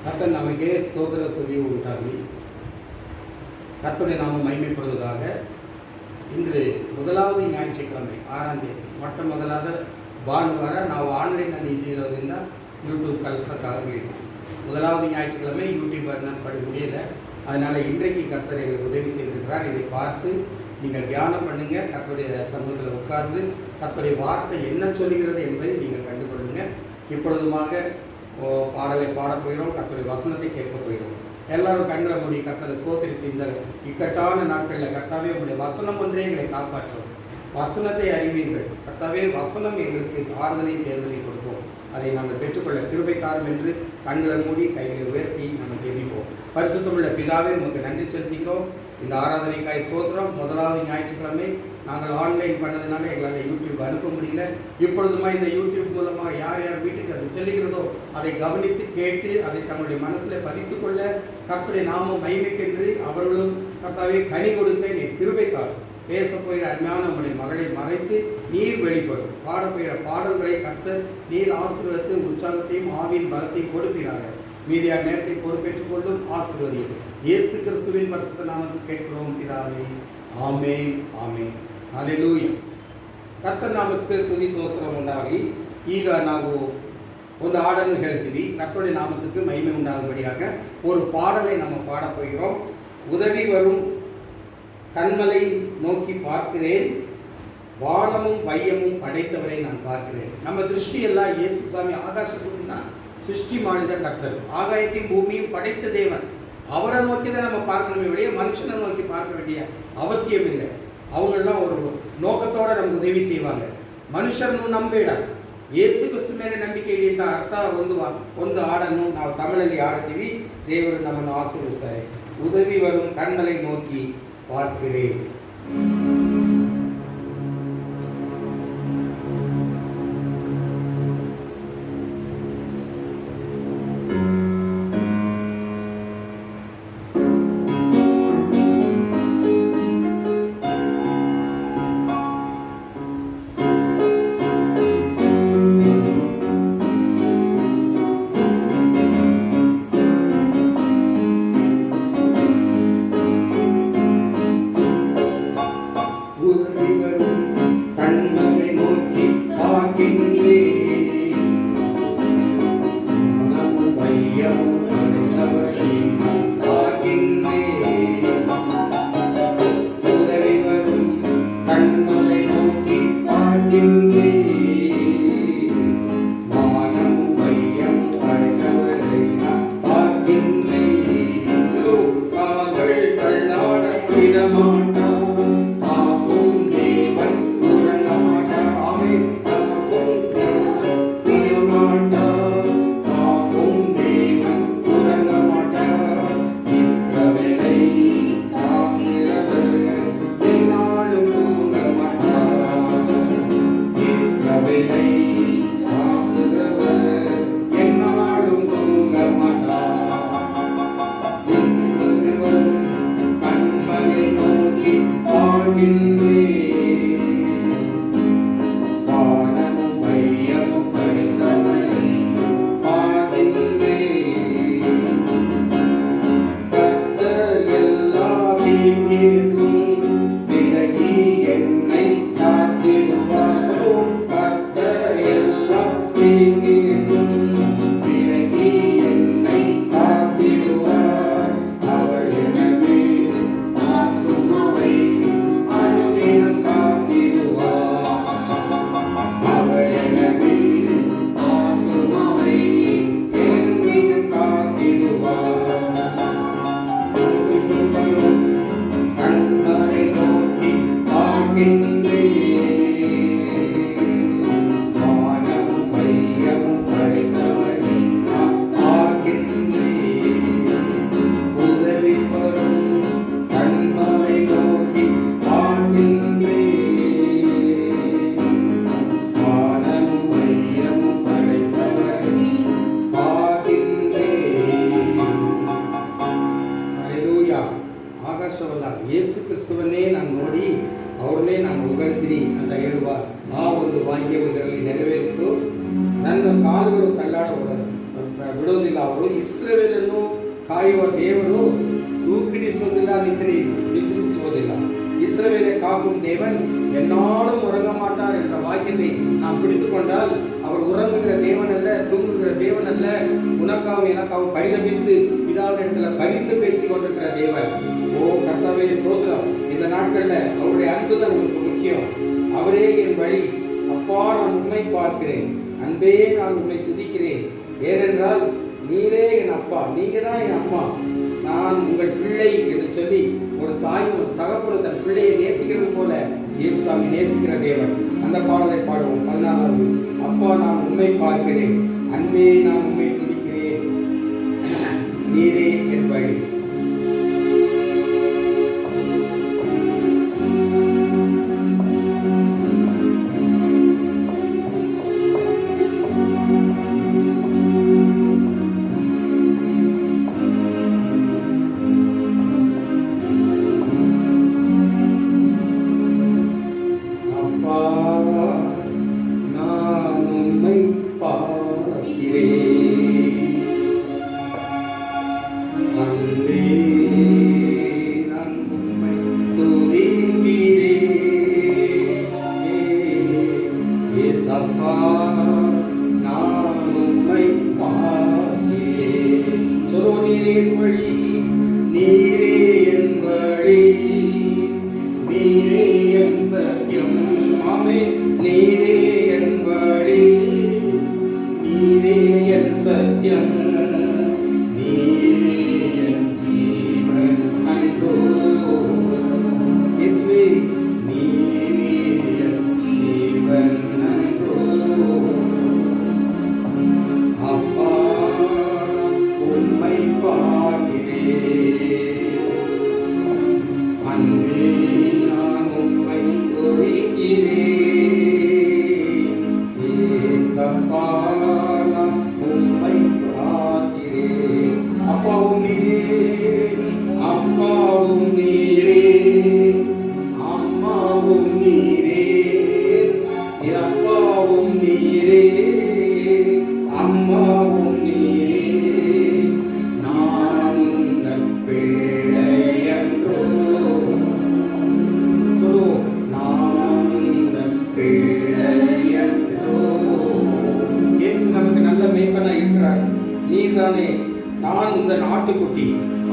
கர்த்தர் நமக்கே ஸ்தோத்திர ஸ்துதி உண்டாகி கர்த்தருடைய நாமம் மகிமைப்படுவதாக. இன்று முதலாவது ஞாயிற்றுக்கிழமை 6ஆம் தேதி ಮೊಟ್ಟ ಮೊದಲಾದ ಭಾನುವಾರ ನಾವು ಆನ್ಲೈನಲ್ಲಿ ಇದ್ದಿರೋದ್ರಿಂದ யூடியூப் கலசக்காக முதலாவது ஞாயிற்றுக்கிழமை யூடியூப் படி முடியல. அதனால் இன்றைக்கு கர்த்தர் எங்களுக்கு உதவி செய்திருக்கிறார். இதை பார்த்து நீங்கள் தியானம் பண்ணுங்க. கர்த்தருடைய சமூகத்தில் உட்கார்ந்து கர்த்தருடைய வார்த்தை என்ன சொல்கிறது என்பதை நீங்கள் கண்டுகொள்ளுங்கள். இப்பொழுதுமாக பாடலை பாடப் போகிறோம். கர்த்தருடைய வசனத்தை கேட்க போகிறோம். எல்லாரும் கண்களை மூடி கர்த்தரை ஸ்தோத்திரித்து இந்த இக்கட்டான நாட்களில் கர்த்தாவே உங்களுடைய வசனம் ஒன்றே எங்களை காப்பாற்றும். வசனத்தை அறிவீர்கள் கர்த்தாவே. வசனம் எங்களுக்கு ஆறுதலையும் தேர்தலையும் கொடுப்போம். அதை நாங்கள் பெற்றுக்கொள்ள கிருபைக்காரம் என்று கண்களை மூடி கைகளை உயர்த்தி நாங்கள் ஜெபிப்போம். பரிசுத்தமுள்ள பிதாவே உமக்கு நன்றி செலுத்துகிறோம். இந்த ஆராதனைக்காய் ஸ்தோத்திரம். முதலாவது ஞாயிற்றுக்கிழமை நாங்கள் ஆன்லைன் பண்ணதுனால எங்களால் யூடியூப் அனுப்ப முடியல. இப்பொழுதுமா இந்த யூடியூப் மூலமாக யார் யார் வீட்டுக்கு அது செல்லுகிறதோ அதை கவனித்து கேட்டு அதை தங்களுடைய மனசில் பதித்து கொள்ள கர்த்தருடைய நாமம் மகிமைக்கென்று அவர்களும் கர்த்தாவே கனி கொடுக்க நீ கிருபைக்காரம். பேச போகிற அருமையான நம்முடைய மகளை மறைத்து நீர் வெளிப்படும். பாட போகிற பாடல்களை கர்த்தர் நீர் ஆசீர்வதித்து உற்சாகத்தையும் ஆவியின் பலத்தையும் கொடுப்பீராக. மீதியான நேரத்தை பொறுப்பேற்றுக் கொள்ளும் ஆசீர்வதியும் இயேசு கிறிஸ்துவின் பரிசுத்த நாமத்தில் கேட்கிறோம் பிதாவே. ஆமென் ಆಮೇನ್. ಹಾಲೆಲೂಯಾ. ಕರ್ತನ ನಾಮಕ್ಕೆ ತುದಿ ಸ್ತೋತ್ರ ಉಂಟಾಗಲಿ. ಈಗ ನಾವು ಒಂದು ಹಾಡನ್ನು ಹೇಳ್ತೀವಿ. கர்த்தருடைய நாமத்துக்கு மகிமை உண்டாகும்படியாக ஒரு பாடலை நம்ம பாட போகிறோம். உதவி வரும் கண்மலை நோக்கி பார்க்கிறேன், வானமும் வையமும் படைத்தவரை நான் பார்க்கிறேன். நம்ம திருஷ்டி எல்லாம் இயேசு சாமி ஆகாசத்துக்கு சிருஷ்டி ಮಾಡಿದ கர்த்தர், ஆகாயத்தையும் பூமியும் படைத்த தேவன். அவரை நோக்கி தான் நம்ம பார்க்கணுமே வெளியே மனுஷனை நோக்கி பார்க்க வேண்டிய அவசியம் இல்லை. அவங்களெல்லாம் ஒரு நோக்கத்தோடு நமக்கு ಉದವಿ செய்வாங்க. ಮನುಷ್ಯರನ್ನು ನಂಬೇಡ, ಯೇಸು ಕ್ರಿಸ್ತ ಮೇಲೆ ನಂಬಿಕೆ ಇಡಿ ಅಂತ ಅರ್ಥ ಒಂದು ಹಾಡನ್ನು ನಾವು ತಮಿಳಲ್ಲಿ ಹಾಡ್ತೀವಿ. ದೇವರು ನಮ್ಮನ್ನು ಆಶೀರ್ವದಿಸ್ತಾರೆ. ಉದವಿ ವரும் ಕಣ್ಮலை நோக்கி பார்க்கிறேன். ಅವರು ಇಸ್ರಾಯೇಲನ್ನು ಕಾಯುವ ದೇವರು தூக்கிடிಸುவதில்லை, நித்திரிசுவதில்லை. இஸ்ரவேலை காக்கும் தேவன் என்னாலும் உறங்க மாட்டார் என்ற வாக்கியத்தை நாம் பிடித்துக் கொண்டால், அவர் உறங்குகிற தேவன் அல்ல, தூங்குகிற தேவன் அல்ல, உனக்காகவும் எனக்காகவும் பரிதபித்து பிதாவினிடத்துல பரிந்து பேசிக் கொண்டிருக்கிற தேவன். ஓ கர்த்தாவே ஸ்தோத்திரம். இந்த நாட்கள்ல அவருடைய அன்பு தான் நமக்கு முக்கியம். அவரே என் வழி, அப்பா நான் உண்மை பார்க்கிறேன், அன்பே நான் உண்மை துதிக்கிறேன், ஏனென்றால் நீரே என் அப்பா, நீங்க தான் என் அம்மா, நான் உங்கள் பிள்ளை என்று சொல்லி ஒரு தாயும் ஒரு தகப்பனும் தன் பிள்ளையை நேசிக்கிறது போல இயேசுசாமி நேசிக்கிற தேவன். அந்த பாடலை பாடுவோம். 14வது. அப்பா நான் உண்மை பார்க்கிறேன், அன்பே நான் உண்மை துதிக்கிறேன், நீரே என் வழி.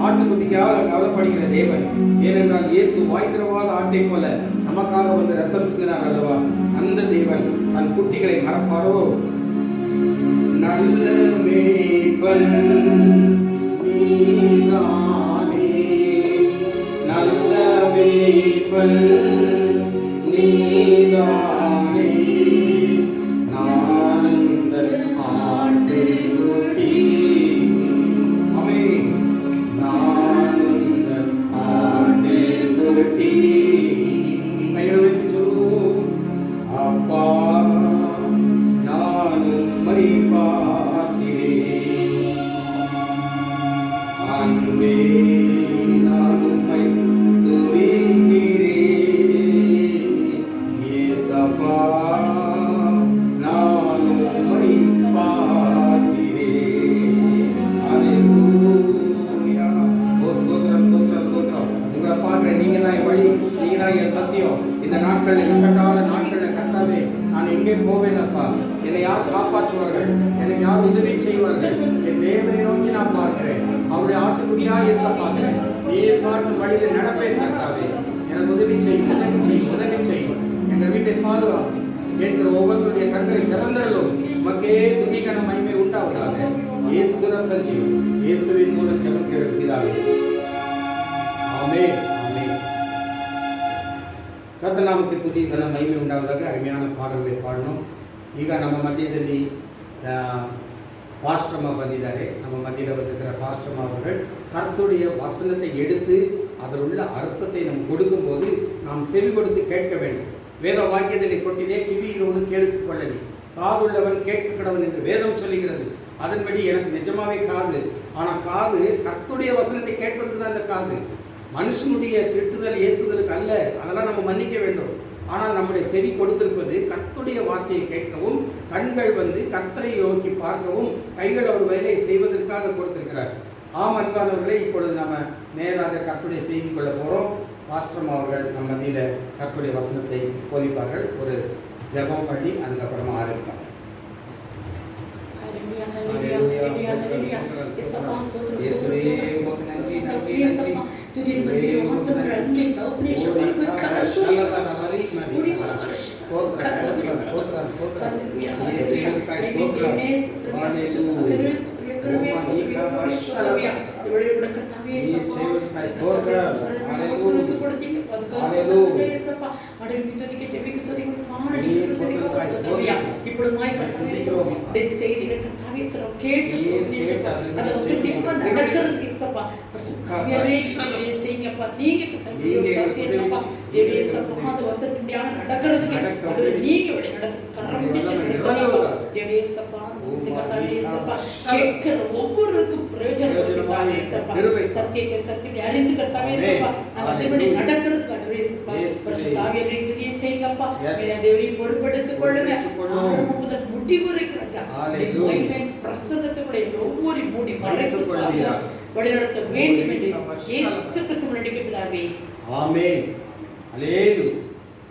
ஆட்டுக்குட்டிக்காக கவலைப்படுகிற தேவன். ஏனென்றால் இயேசு வாய்த்திரவாத ஆட்டை போல நமக்காக வந்து ரத்தம் சிந்தினார் அல்லவா? அந்த தேவன் தன் குட்டிகளை மறப்பாரோ? நல்ல மேய்ப்பன் நீதானே, நல்ல மேய்ப்பன் நீதானே, நான் இந்த ஆட்டுக்குட்டி. ஆமென். நான் இந்த ஆட்டுக்குட்டி. கைகளை வைத்து சொல்லுவோம். அப்பா நான் உம்மை பார்க்கிறேன், அன்பே நான் உம்மை துதிக்கிறேன், இயேசப்பா நான் உம்மை பார்க்கிறேன். ஹல்லேலூயா. ஓ ஸ்தோத்திரம் ஸ்தோத்திரம் ஸ்தோத்திரம். உங்களை பார்க்கிறேன். நீங்க தான் என் வழி, நீங்க தான் என் சத்தியம். இந்த நாட்கள் இக்கட்டான நாட்களை கட்டாவே நான் எங்கே போவேன் அப்பா? என்னை யார் காப்பாற்றுவார்கள்? என்னை யார் உதவி செய்வார்கள்? என் தேவனை நோக்கி நான் பார்க்கிறேன். அவருடைய ஆட்டுக்குட்டியா இருக்க பார்க்கிறேன். நீர் காட்டும் வழியில நடப்பேன் கர்த்தாவே. எனக்கு உதவி செய்யும், உதவி செய்யும், உதவி செய்யும். எங்கள் வீட்டை பாதுகாப்பு. கேட்கிற ஒவ்வொருடைய கண்களை திறந்தரலும் மக்கே துதிகன மகிமை உண்டாவதாக. இயேசு ரத்தம் ஜீவன் இயேசுவின் மூலம் ஜெபம் கேட்கிறாவே. ஆமென். ಕರ್ತನ ನಾಮಕ್ಕೆ ತುದಿ ಘನ ಮಹಿಮೆ ಉಂಟಾದಾಗ ಅರಿಮೆಯಾನ ಪಾಠಗಳೇ ಪಾಡணும். ಈಗ ನಮ್ಮ ಮಧ್ಯದಲ್ಲಿ பாஸ்டர்மா ಬಂದಿದ್ದಾರೆ. நம்ம மத்தியில் வந்திருக்கிற பாஸ்டர்மா அவர்கள் கர்த்தருடைய வசனத்தை எடுத்து அதில் உள்ள அர்த்தத்தை நாம் கொடுக்கும்போது நாம் செவி கொடுத்து கேட்க வேண்டும். வேத வாக்கியத்தை கொட்டினே கிவியிலோடு கேளிசிக்கொள்ளி காதுள்ளவன் கேட்க கடவன் என்று வேதம் சொல்லுகிறது. அதன்படி எனக்கு நிஜமாவே காது, ஆனால் காது கர்த்தருடைய வசனத்தை கேட்பதுக்கு தான் அந்த காது. மனுஷனுடைய திட்டுதல் ஏசுதலுக்கு அல்ல. அதெல்லாம் நம்ம மன்னிக்க வேண்டும். ஆனால் நம்முடைய செவி கொடுத்திருப்பது கர்த்தருடைய வார்த்தையை கேட்கவும், கண்கள் கர்த்தரை நோக்கி பார்க்கவும், கைகள் அவர் வேலையை செய்வதற்காக கொடுத்திருக்கிறார். ஆம் அன்பானவர்களே, இப்பொழுது நம்ம நேராக கர்த்தருடைய செய்தி கொள்ள போகிறோம். பாஸ்டர் அவர்கள் நம்ம மத்தியில் கர்த்தருடைய வசனத்தை போதிப்பார்கள். ஒரு ஜெபம் பண்ணி அதுக்கப்புறமா ஆரம்பிப்பாங்க. ஒவ்வொருக்கும் சத்தியத்தை சத்தியம் அறிந்து கத்தாவே அதன்படி நடக்கிறதுக்கு பொறுப்படுத்திக் கொள்ளுங்க. பிரசங்கத்துக்குடைய ஒவ்வொரு மூடி வழிநடத்த வேண்டும் என்று இயேசு கிறிஸ்து நடிக்கிறாவே. ஆமென். அல்லேலூயா.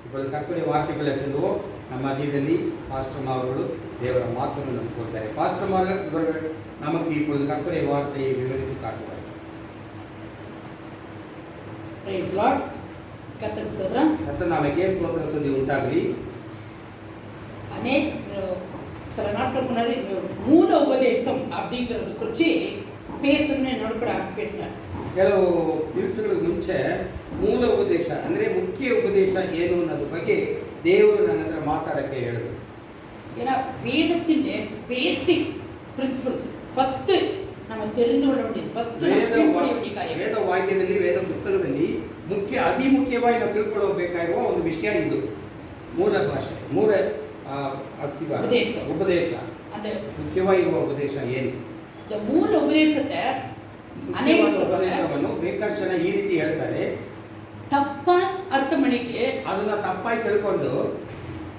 இப்பொழுது கர்த்தருடைய ವಾಕ್ಯಗಳ ಚೆಲ್ಲುவோம். ನಮ್ಮ ಮಧ್ಯದಲ್ಲಿ ಪಾಸ್ಟರ್ ಅವர்கள் ದೇವರ ಮಾತನ್ನು ನಮಗೆ ಕೊಡ್ತಾರೆ. ಪಾಸ್ಟರ್ ಅವர்கள் நமக்கு இப்பொழுது கர்த்தருடைய வார்த்தையை விவரித்து காட்டுவார்கள். Praise Lord. கர்த்தருக்கு ஸ்தோத்திரம். கர்த்தர் நாமக்கே ஸ்தோத்திரம் சொல்லி உண்டாகಲಿ. சில நாட்களுக்கு முன்னாடி மூல உபதேசம் அப்படிங்கிறது குறித்து பேசணும்னு என்னோட கூட பேசினார். ಕೆಲವು ದಿವಸಗಳ ಮುಂಚೆ ಮೂಲ ಉಪದೇಶ ಅಂದರೆ ಮುಖ್ಯ ಉಪದೇಶ ಏನು ಅನ್ನೋದ್ರ ಬಗ್ಗೆ ದೇವರು ನನ್ನ ಹತ್ರ ಮಾತಾಡಕ್ಕೆ ಹೇಳಿದ್ರು. ஏன்னா வேதத்தின் பேசிக் பிரின்சிபல்ஸ் 10 நம்ம தெரிந்து கொள்ள வேண்டியது 10 ವೇದ ವಾಕ್ಯದಲ್ಲಿ ವೇದ ಪುಸ್ತಕದಲ್ಲಿ ಅತಿ ಮುಖ್ಯವಾಗಿ ನಾವು ತಿಳ್ಕೊಳ್ಳಬೇಕಾಗಿರುವ ಒಂದು ವಿಷಯ ಇದು. ಮೂಲ ಭಾಷೆ, ಮೂಲ ಅಸ್ತಿವಾರ, ಉಪದೇಶ. ಅದು ಮುಖ್ಯವಾಗಿರುವ ಉಪದೇಶ ಏನು? ಮೂಲ ಉಪದೇಶತೆ ಅನೇಕ ಉಪದೇಶವನ್ನು ಬೇಕಾದಷ್ಟು ಜನ ಈ ರೀತಿ ಹೇಳ್ತಾರೆ. தப்பாக அர்த்தம் பண்ணிட்டு ಅದನ್ನ ತಪ್ಪಾಗಿ ತಿಳ್ಕೊಂಡು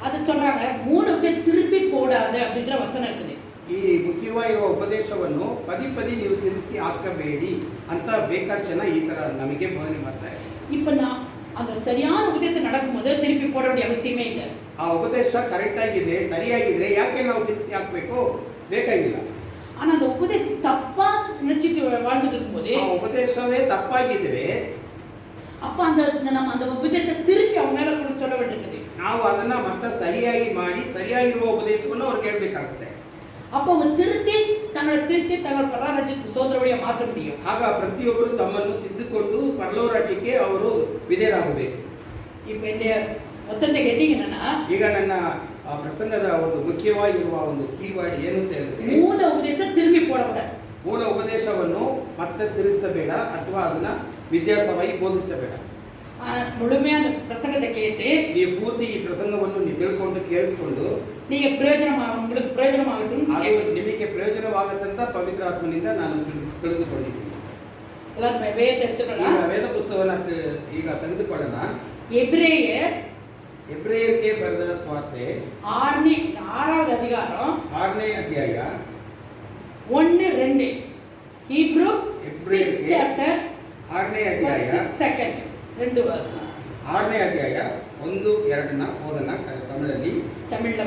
அது சொல்றாங்க மூலத்தை திருப்பி போடாது அப்படின்ற வசனம் இருக்குது. ಈ ಮುಖ್ಯವಾಗಿರುವ ಉಪದೇಶವನ್ನು ಪದಿ ನೀವು ತಿರುಗಿಸಿ ಹಾಕಬೇಡಿ ಅಂತ ಬೇಕಾದಷ್ಟು ಜನ ಈ ತರ ನಮಗೆ ಬೋಧನೆ ಮಾಡ್ತಾರೆ. இப்போ நான் அந்த சரியான உபதேசம் நடக்கும்போது திருப்பி போட வேண்டிய அவசியமே இல்லை. ಆ ಉಪದೇಶ ಕರೆಕ್ಟ್ ಆಗಿದೆ, ಸರಿಯಾಗಿದ್ರೆ ಯಾಕೆ ನಾವು ತಿರುಗಿಸಿ ಹಾಕಬೇಕು? ಬೇಕಾಗಿಲ್ಲ. ஆனா அந்த உபதேசம் தப்பா நினைச்சிட்டு வாழ்ந்துட்டு இருக்கும்போது ಆ ಉಪದೇಶವೇ ತಪ್ಪಾಗಿದ್ರೆ அப்ப நம்ம அந்த உபதேசத்தை திருப்பி அவங்க மேல கூட சொல்ல வேண்டியது. ನಾವು ಅದನ್ನ ಮತ್ತೆ ಸರಿಯಾಗಿ ಮಾಡಿ ಸರಿಯಾಗಿರುವ ಉಪದೇಶವನ್ನು ಅವ್ರಿಗೆ ಹೇಳಬೇಕಾಗುತ್ತೆ. அப்ப அவங்க திருத்தி தங்கள் பரராஜ்யத்துக்கு சோதர வழியா மாற்ற முடியும். ಆಗ ಪ್ರತಿಯೊಬ್ಬರು ತಮ್ಮನ್ನು ತಿದ್ದುಕೊಂಡು ಪರಲೋರಾಜ್ಯಕ್ಕೆ ಅವರು ವಿಧೇಯರಾಗಬೇಕು. இப்ப இந்த ವಸಂತ ಹೆಡ್ಡಿಂಗ್ என்னன்னா, ಈಗ ನನ್ನ ಪ್ರಸಂಗದ ಒಂದು ಮುಖ್ಯವಾಗಿರುವ ಒಂದು ಕೀವರ್ಡ್ ಏನು ಅಂತ ಹೇಳಿದ್ರೆ ಮೂಲ ಉಪದೇಶ ತಿರುಗಿ போடக்கூடாது. ಮೂಲ ಉಪದೇಶವನ್ನು ಮತ್ತೆ ತಿರುಗಿಸಬೇಡ ಅಥವಾ ಅದನ್ನ ವಿದ್ಯಾಸವಾಗಿ ಬೋಧಿಸಬೇಡ. முழுமையான பிரசங்கத்தை கேட்டு ನೀವು ಪೂರ್ತಿ ಈ ಪ್ರಸಂಗವನ್ನು ನೀವು ತಿಳ್ಕೊಂಡು ಕೇಳಿಸಿಕೊಂಡು உங்களுக்கு ಪ್ರಯೋಜನವಾಗட்டும், ಅದು ನಿಮಗೆ ಪ್ರಯೋಜನವಾಗುತ್ತಂತ ಪವಿತ್ರ ಆತ್ಮನಿಂದ ನಾನು ತಿಳಿದುಕೊಂಡಿದ್ದೀನಿ. ಎಲ್ಲರೂ ವೇದ ಪುಸ್ತಕವನ್ನು ಈಗ ತೆಗೆದುಕೊಳ್ಳೋಣ. ಎಬ್ರೇಯರಿಗೆ ಬರೆದ ಸುವಾರ್ತೆ 6வது அதிகாரம் 6ನೇ ಅಧ್ಯಾಯ 1-2 ಹೀಬ್ರೂ ಚಾಪ್ಟರ್ 6ನೇ ಅಧ್ಯಾಯ 2 verse 6ನೇ ಅಧ್ಯಾಯ 1-2 ಓದೋಣ. ತಮಿಳಲ್ಲಿ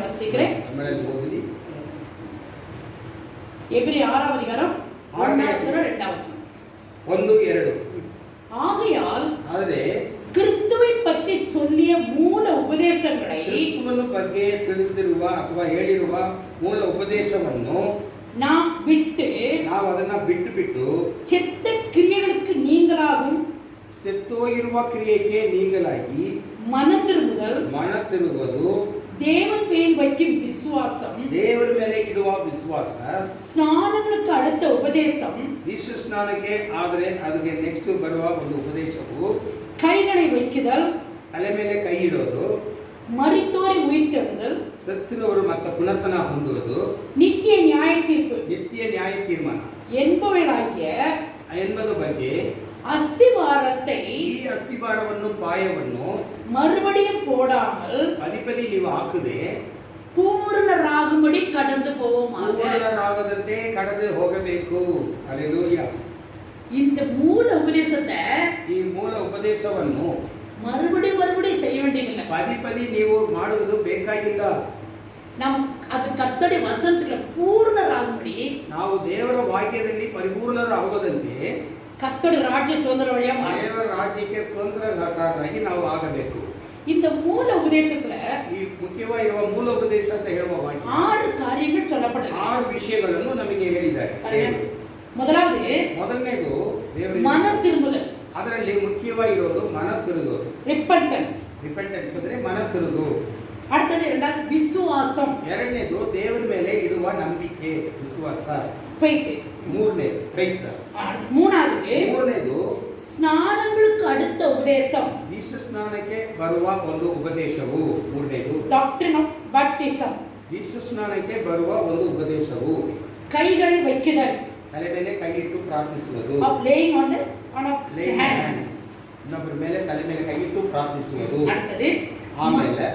ವಾಸಿக்கிறேன். ತಮಿಳಲ್ಲಿ ಓದಿ. எபிரேய 6வது அதிகாரம் 1-2 1-2. ஆகையால் ಆದರೆ கிறிஸ்துவை பற்றி சொல்லிய மூல ಉಪದೇಶங்களை ಕ್ರಿಸ್ತುವಿನ ಬಗ್ಗೆ ತಿಳಿದಿರುವ ಅಥವಾ ಹೇಳಿರುವ ಮೂಲ ಉಪದೇಶವನ್ನು ನಾವು ಅದನ್ನ ಬಿಟ್ಟು செத்த கிரியைகளுக்கு நீங்களாகும் ಸೆತ್ತೋಗಿರುವ ಕ್ರಿಯೆಗೆ ನೀಗಲಾಗಿ ಮನ ತಿರುಗುವುದು, தேவன் மேல் வைக்கும் விசுவாசம், ದೇವರ ಮೇಲೆ ಇಡುವ ವಿಶ್ವಾಸ, ಸ್ನಾನங்களுக்கு அடுத்த ಉಪದೇಶம், ವಿಶ್ವ ಸ್ನಾನಕ್ಕೆ ಆದರೆ ಅದಕ್ಕೆ ನೆಕ್ಸ್ಟ್ ಬರುವ ಒಂದು ಉಪದೇಶವು ಕೈகளை வைக்குதல், ತಲೆ ಮೇಲೆ ಕೈ ಇಡೋದು, ಮರಿತೋರಿ ಉಯಿತೆಳುದಲ್, ಸತ್ತಿರುವವರು ಮತ್ತೆ ಪುನರ್ತನ ಹೊಂದುವುದು, ನಿತ್ಯ ನ್ಯಾಯ ತೀರ್ಮಾನ ಎಂಬುದಾಗಿಯ என்பது ಬಗ್ಗೆ ಅಸ್ತಿವಾರத்தை ಈ ಅಸ್ತಿಭಾರವನ್ನು ಪಾಯವನ್ನು மறுபடியும் போடாமல் ಪದಿ ನೀವು ಹಾಕದೆ பூரணராகும்படி கடந்து போவோமாக. ಪೂರ್ಣರಾಗದಂತೆ ಕಡದು ಹೋಗಬೇಕು. ಹಲ್ಲೆಲೂಯಾ. இந்த மூல உபதேசத்தை ಈ ಮೂಲ ಉಪದೇಶವನ್ನು மறுபடியும் செய்ய வேண்டியதில்லை. ಪದಿ ನೀವು ಮಾಡುವುದು ಬೇಕಾಗಿಲ್ಲ. நம்ம அது கர்த்தருடைய வசனத்துல பூரணராகும்படி ನಾವು ದೇವರ ವಾಕ್ಯದಲ್ಲಿ ಪರಿಪೂರ್ಣರಾಗದಂತೆ கர்த்தருடைய ராஜ்ய சுதந்திர வழியா ದೇವರ ರಾಜ್ಯಕ್ಕೆ ಸ್ವತಂತ್ರಕಾರರಾಗಿ ನಾವು ಆಗಬೇಕು. இந்த மூல உபதேசத்துல ಈ ಮುಖ್ಯವಾಗಿರುವ ಮೂಲ ಉಪದೇಶ ಅಂತ ಹೇಳುವ ವಾಕ್ಯ 6 காரியங்கள் சொல்லப்பட்டது. 6 ವಿಷಯಗಳನ್ನು ನಮಗೆ ಹೇಳಿದ್ದಾರೆ. ಮೊದಲನೇದು ದೇವರ ಮನ ತಿರುಗುವುದು. ಅದರಲ್ಲಿ ಮುಖ್ಯವಾಗಿರೋದು ಮನ ತಿರುಗುವುದು. ರಿಪೆಂಟೆನ್ಸ್ ಅಂದ್ರೆ ಮನ ತಿರುಗು. அடுத்தது இரண்டாவது விசுவாசம். ಎರಡನೇದು ದೇವರ ಮೇಲೆ ಇಡುವ ನಂಬಿಕೆ ವಿಶ್ವಾಸ. ಫೇತ್. ಮೂರನೇದು ಫೇತ್. ಮೂರನೇದು ಸ್ನಾನங்களுக்கு அடுத்த உபதேசம். ದೀಕ್ಷಾ ಸ್ನಾನಕ್ಕೆ ಬರುವ ಒಂದು ಉಪದೇಶವು ಮೂರನೇದು. Doctrine of baptism. ದೀಕ್ಷಾ ಸ್ನಾನಕ್ಕೆ ಬರುವ ಒಂದು ಉಪದೇಶವು ಕೈகளை வைக்குதல். ತಲೆ ಮೇಲೆ ಕೈ ಇಟ್ಟು ಪ್ರಾರ್ಥಿಸುವುದು. Of laying on the hands. ಇನ್ನೊಬ್ಬರ ಮೇಲೆ ತಲೆ ಮೇಲೆ ಕೈ ಇಟ್ಟು ಪ್ರಾರ್ಥಿಸುವುದು. அடுத்தது ಆಮೇಲೆ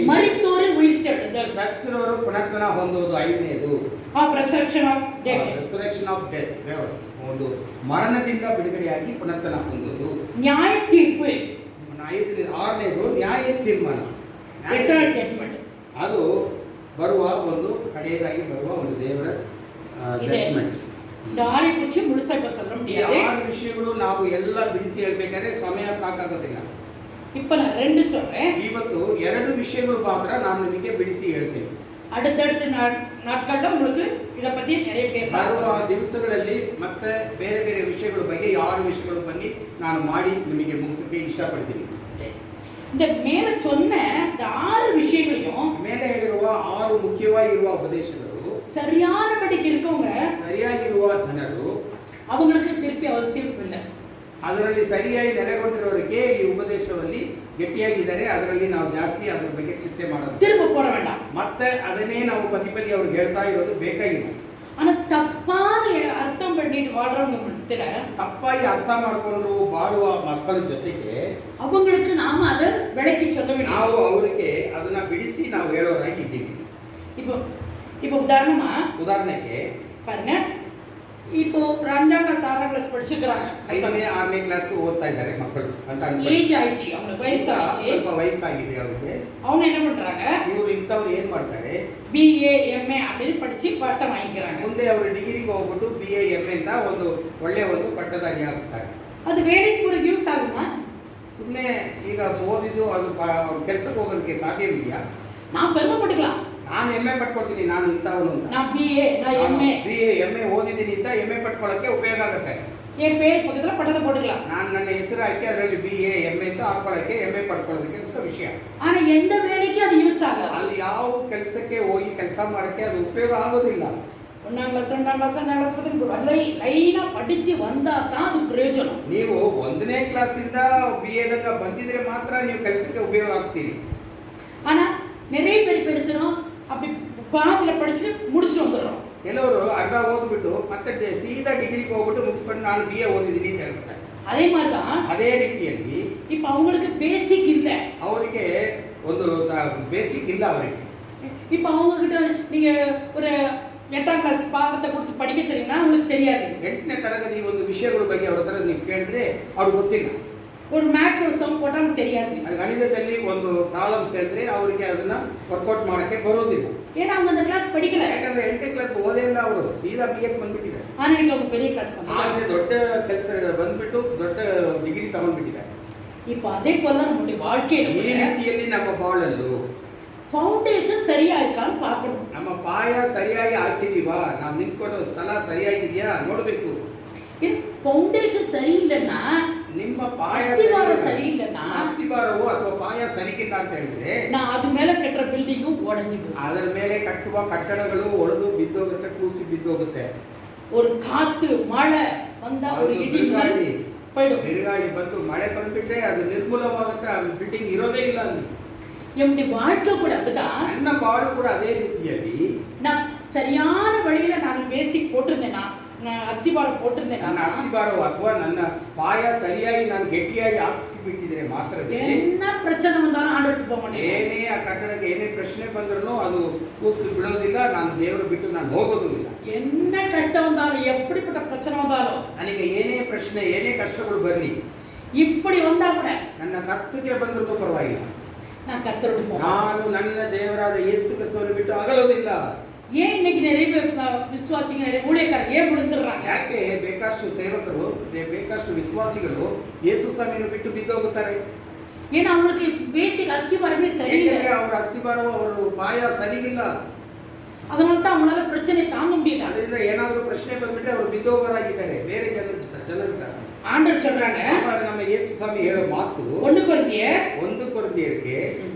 ಮರಿತೋರು ಉಯಿರ್ತೆಳುದಲ್. ಸತ್ತವರು ಪುನರ್ತನ ಹೊಂದುವುದು ಐದನೇದು. Of resurrection of death. Resurrection of death ಒಂದು ಮರಣದಿಂದ ಬಿಡುಗಡೆಯಾಗಿ ಪುನರ್ತನ ಹೊಂದುವುದು. ನ್ಯಾಯ ತೀರ್ಪು. ಆರನೇದು ನ್ಯಾಯ ತೀರ್ಮಾನ. Eternal judgement. ಅದು ಬರುವ ಒಂದು ಕಡೆಯದಾಗಿ ಬರುವ ಒಂದು ದೇವರ ಜಡ್ಜ್ಮೆಂಟ್. ದಾರಿ ಕುರಿತು ಮುಳುಸಾಗಿ சொல்ல முடியாது. 6 ವಿಷಯಗಳು ನಾವು ಎಲ್ಲ ಬಿಡಿಸಿ ಹೇಳಬೇಕಾದ್ರೆ ಸಮಯ ಸಾಕಾಗೋದಿಲ್ಲ. இப்போ நான் 2 சொல்றேன். ಇವತ್ತು 2 ವಿಷಯಗಳು ಮಾತ್ರ ನಾನು ನಿಮಗೆ ಬಿಡಿಸಿ ಹೇಳ್ತೀನಿ. அடுத்தடுத்த நாட்கள்ல உங்களுக்கு இத பத்தி நிறைய பேசலாம். ದಿವಸಗಳಲ್ಲಿ ಮತ್ತೆ ಬೇರೆ ಬೇರೆ ವಿಷಯಗಳ ಬಗ್ಗೆ 6 ವಿಷಯಗಳು ಬನ್ನಿ ನಾನು ಮಾಡಿ ನಿಮಗೆ ಮುಗಿಸಕ್ಕೆ ಇಷ್ಟಪಡ್ತೀನಿ. இந்த மேல சொன்ன இந்த 6 விஷயங்களையும் ಮೇಲೆ ಹೇಳಿರುವ 6 ಮುಖ್ಯವಾಗಿರುವ ಉಪದೇಶಗಳು சரியானபடிக்கு இருக்கவங்க ಸರಿಯಾಗಿರುವ ಜನರು அவங்களுக்கு திருப்பி அவசியம் ಇಲ್ಲ. ಅದರಲ್ಲಿ ಸರಿಯಾಗಿ ನೆಲೆಗೊಂಡಿರೋರಿಗೆ ಈ ಉಪದೇಶದಲ್ಲಿ ಗಟ್ಟಿಯಾಗಿದ್ದಾರೆ. ಅದರಲ್ಲಿ ನಾವು ಜಾಸ್ತಿ ಅದರ ಬಗ್ಗೆ ಚಿಂತೆ ಮಾಡೋದು திரும்ப போட வேண்டாம். ಮತ್ತೆ ಅದನ್ನೇ ನಾವು ಪದಿ ಅವ್ರಿಗೆ ಹೇಳ್ತಾ ಇರೋದು ಬೇಕಾಗಿಲ್ಲ. ஆனா தப்பான அர்த்தம் பண்ணிட்டு வாழ்றவங்க மத்தியில ತಪ್ಪಾಗಿ ಅರ್ಥ ಮಾಡಿಕೊಂಡು ಬಾಳುವ ಮಕ್ಕಳ ಜೊತೆಗೆ அவங்களுக்கு நாம அதை விளக்கி சொல்ல வேண்டும். ನಾವು ಅವರಿಗೆ ಅದನ್ನ ಬಿಡಿಸಿ ನಾವು ಹೇಳೋರಾಗಿದ್ದೀವಿ. இப்போ உதாரணಕ್ಕೆ பாருங்க, இப்போ 5ஆம் கிளாஸ் 6ஆம் கிளாஸ் படிச்சிருக்காங்க. 5ನೇ 6ನೇ ಕ್ಲಾಸ್ ಓದ್ತಾ ಇದ್ದಾರೆ ಮಕ್ಕಳು ಅಂತ ಏಜ್ ಆಯ್ತು, ಅವங்களுக்கு ವಯಸ್ಸಾಯ್ತು, ಸ್ವಲ್ಪ ವಯಸ್ಸಾಗಿದೆ ಅವರಿಗೆ. அவங்க என்ன பண்றாங்க, ಇವರು ಇಂಥವ್ರು ಏನ್ ಮಾಡ್ತಾರೆ, BA MA அப்படின்னு படிச்சு பட்டம் வாங்கிக்கிறாங்க. ಮುಂದೆ ಅವರು ಡಿಗ್ರಿಗೆ ಹೋಗ್ಬಿಟ್ಟು BA MA ಅಂತ ಒಂದು ಒಳ್ಳೆ ಒಂದು ಪಟ್ಟದಾರಿ ಆಗ್ತಾರೆ. ಅದು வேலைக்கு போறதுக்கு ಯೂಸ್ ಆಗುமா? ಸುಮ್ಮನೆ ಈಗ ಓದಿದ್ದು ಅದು ಕೆಲಸಕ್ಕೆ ಹೋಗೋದಕ್ಕೆ ಸಾಧ್ಯವಿದೆಯಾ? ನಾವು பெருமை ಪಡ್க்கலாம். ನಾನು MA ಪಡ್ಕೊಳ್ತೀನಿ, ನಾನು ಇಂಥವನು ಅಂತ. நான் BA நான் MA ಓದಿದ್ದೀನಿ ಅಂತ MA ಪಡ್ಕೊಳ್ಳೋಕೆ ಉಪಯೋಗ ಆಗುತ್ತೆ. என் பேர் பக்கத்துல பட்டத்தை போட்டுக்கலாம். ನಾನು ನನ್ನ ಹೆಸರು ಹಾಕಿ ಅದರಲ್ಲಿ BA MA ಅಂತ ಹಾಕೊಳ್ಳೋಕೆ MA ಪಡ್ಕೊಳ್ಳೋದಕ್ಕೆ ಅಂತ ವಿಷಯ. ಆದ್ರೆ ಎಂದ ವೇಳೆಗೆ ಅದು ಯೂಸ್ ಆಗಲ್ಲ. ಅಲ್ಲಿ ಯಾವ ಕೆಲಸಕ್ಕೆ ಹೋಗಿ ಕೆಲಸ ಮಾಡೋಕೆ ಅದು ಉಪಯೋಗ ಆಗೋದಿಲ್ಲ. 1ನೇ ಕ್ಲಾಸ್ 2ನೇ ಕ್ಲಾಸ್ ಲೈನಾ படிச்சு வந்தா தான் ಅದು ಪ್ರಯೋಜನ. ನೀವು 1ನೇ ಕ್ಲಾಸಿಂದ BA ತನಕ ಬಂದಿದ್ರೆ ಮಾತ್ರ ನೀವು ಕೆಲಸಕ್ಕೆ ಉಪಯೋಗ ಆಗ್ತೀರಿ. ஆனா நிறைய பேர் படிச்சோம் அப்படி பாதியில படிச்சு முடிச்சிட்டு வந்துறோம். ಕೆಲವರು ಅರ್ಧ ಓದ್ಬಿಟ್ಟು ಮತ್ತೆ ಸೀದಾ ಡಿಗ್ರಿಗೆ ಹೋಗ್ಬಿಟ್ಟು ಮುಗಿಸ್ಕೊಂಡು ನಾನು BA ಓದಿದ್ದೀನಿ ಅಂತ ಹೇಳ್ತಾರೆ. அதே மாதிரி தான் ಅದೇ ರೀತಿಯಲ್ಲಿ இப்போ அவங்களுக்கு பேசிக் இல்ல, ಅವರಿಗೆ ಒಂದು ಬೇಸಿಕ್ ಇಲ್ಲ ಅವರಿಗೆ. இப்போ அவங்க கிட்ட நீங்க ஒரு 8ஆம் கிளாஸ் பாடத்தை கொடுத்து படிக்க சொன்னீங்கன்னா உங்களுக்கு தெரியாது. 8ನೇ ತರಗತಿ ಒಂದು ವಿಷಯಗಳ ಬಗ್ಗೆ ಅವರ ಹತ್ರ ನೀವು ಕೇಳಿದ್ರೆ ಅವ್ರಿಗೆ ಗೊತ್ತಿಲ್ಲ. ஒரு மேத்ஸ் சம் போட்டா உங்களுக்கு தெரியாது. ಗಣಿತದಲ್ಲಿ ಒಂದು ಪ್ರಾಬ್ಲಮ್ಸ್ ಹೇಳಿದ್ರೆ ಅವರಿಗೆ ಅದನ್ನ ವರ್ಕೌಟ್ ಮಾಡಕ್ಕೆ ಬರೋದಿಲ್ಲ. ஏன்னா அவங்க அந்த கிளாஸ் படிக்கல. ಯಾಕಂದ್ರೆ 8ನೇ ಕ್ಲಾಸ್ ಓದೇ ಇಲ್ಲ ಅವರು, ಸೀದಾ BA ಬಂದ್ಬಿಟ್ಟಿದ್ದಾರೆ. ஆனா நீங்க அவங்க பெரிய கிளாஸ் ಆದ್ರೆ ದೊಡ್ಡ ಕೆಲಸ ಬಂದ್ಬಿಟ್ಟು ದೊಡ್ಡ ಡಿಗ್ರಿ ತಗೊಂಡ್ಬಿಟ್ಟಿದ್ದಾರೆ. இப்போ அதே போல நம்மளுடைய வாழ்க்கையில ಈ ರೀತಿಯಲ್ಲಿ ನಮ್ಮ ಬಾಳಲ್ಲೂ ಫೌಂಡೇಶನ್ ಸರಿಯಾ இருக்கான்னு பார்க்கணும். ನಮ್ಮ ಪಾಯ ಸರಿಯಾಗಿ ಹಾಕಿದೀವಾ, ನಾವು ನಿಂತ್ಕೊಳ್ಳೋ ಸ್ಥಳ ಸರಿಯಾಗಿದೆಯಾ ನೋಡಬೇಕು. ಫೌಂಡೇಶನ್ ಸರಿ ಇಲ್ಲன்னா, ನಿಮ್ಮ ಪಾಯ ಸರಿ ಇಲ್ಲன்னா, ಅಸ್ಥಿವಾರವು ಅಥವಾ ಪಾಯ ಸರಿಗಿಲ್ಲ ಅಂತ ಹೇಳಿದ್ರೆ நான் ಅದು ಮೇಲೆ ಕಟ್ಟற ಬಿಲ್ಡಿಂಗ್ ಒಡೆஞ்சிடும். ಅದರ ಮೇಲೆ ಕಟ್ಟುವ ಕಟ್ಟಡಗಳು ಒಡೆದು ಬಿದ್ದೋಗುತ್ತೆ, ಕೂಸಿ ಬಿದ್ದೋಗುತ್ತೆ. ஒரு காத்து மழை வந்தா ஒரு இடி மின்னல் போய்டும். ಬಿರುಗಾಳಿ ಬಂದು ಮಳೆ ಬಂದ್ಬಿಟ್ರೆ ಅದು ನಿರ್ಮೂಲವಾಗುತ್ತೆ, ಆ ಬಿಲ್ಡಿಂಗ್ ಇರೋದೇ ಇಲ್ಲ ಅಲ್ಲಿ. என்னுடைய வாழ்க்கை கூட அப்படிதான். ನನ್ನ ಬಾಳು ಕೂಡ ಅದೇ ರೀತಿಯಲ್ಲಿ நான் சரியான வழியில நான் பேசிக் போட்டிருந்தேன்னா நான் அஸ்திபாரம் போட்டிருந்தேன். ನನ್ನ ಅಸ್ಥಿಭಾರವು ಅಥವಾ ನನ್ನ ಪಾಯ ಸರಿಯಾಗಿ ನಾನು ಗಟ್ಟಿಯಾಗಿ ಹಾಕಿ ಬಿಟ್ಟಿದ್ರೆ ಮಾತ್ರವೇ என்ன பிரச்சனை வந்தாலும் ஆண்டவருக்கு போக மாட்டேன். ಏನೇ ಆ ಕಟ್ಟಡಕ್ಕೆ ಏನೇ ಪ್ರಶ್ನೆ ಬಂದ್ರೂ ಅದು ಕೂಸು ಬಿಡೋದಿಲ್ಲ, ನಾನು ದೇವರು ಬಿಟ್ಟು ನಾನು ಹೋಗೋದಿಲ್ಲ. என்ன கஷ்டம் வந்தாலும் எப்படிப்பட்ட பிரச்சனை வந்தாலும் ನನಗೆ ಏನೇ ಪ್ರಶ್ನೆ ಏನೇ ಕಷ್ಟಗಳು ಬರಲಿ, இப்படி வந்தா கூட ನನ್ನ ಕತ್ತಿಗೆ ಬಂದರೂ ಪರವಾಗಿಲ್ಲ, நான் கர்த்தரோடு போவேன். ನಾನು ನನ್ನ ದೇವರಾದ ಯೇಸು ಕ್ರಿಸ್ತನನ್ನು ಬಿಟ್ಟು ಅಗಲೋದಿಲ್ಲ. ஏன் இன்னைக்கு நிறைய விசுவாசிங்க நிறைய ஊழியக்காரங்க ஏன் விழுந்துடுறாங்க? ಯಾಕೆ ಬೇಕಷ್ಟು ಸೇವಕರು ಬೇಕಷ್ಟು ವಿಶ್ವಾಸಿಗಳು ಯೇಸು ಸ್ವಾಮಿಯನ್ನು ಬಿಟ್ಟು ಬಿದ್ದೋಗುತ್ತಾರೆ? ஏன்னா அவங்களுக்கு பேசிக் அஸ்திபாரமே சரியில்லை. ಏಕೆಂದರೆ ಅವರ ಅಸ್ಥಿಭಾರವು ಅವರ ಪಾಯ ಸರಿಗಿಲ್ಲ. அதனால தான் அவங்களால பிரச்சனை தாங்க முடியல. ಅದರಿಂದ ಏನಾದರೂ ಪ್ರಶ್ನೆ ಬಂದ್ಬಿಟ್ರೆ ಅವರು ಬಿದ್ದೋಗರಾಗಿದ್ದಾರೆ ಬೇರೆ ಜನರಿದ್ದಾರೆ. ஆண்டவர் சொல்றாங்க, ನಮ್ಮ ಯೇಸು ಸ್ವಾಮಿ ಹೇಳೋ ಮಾತು 1 கொரிந்தியர் 1 ಕೊರಿಂಥಿಯರಿಗೆ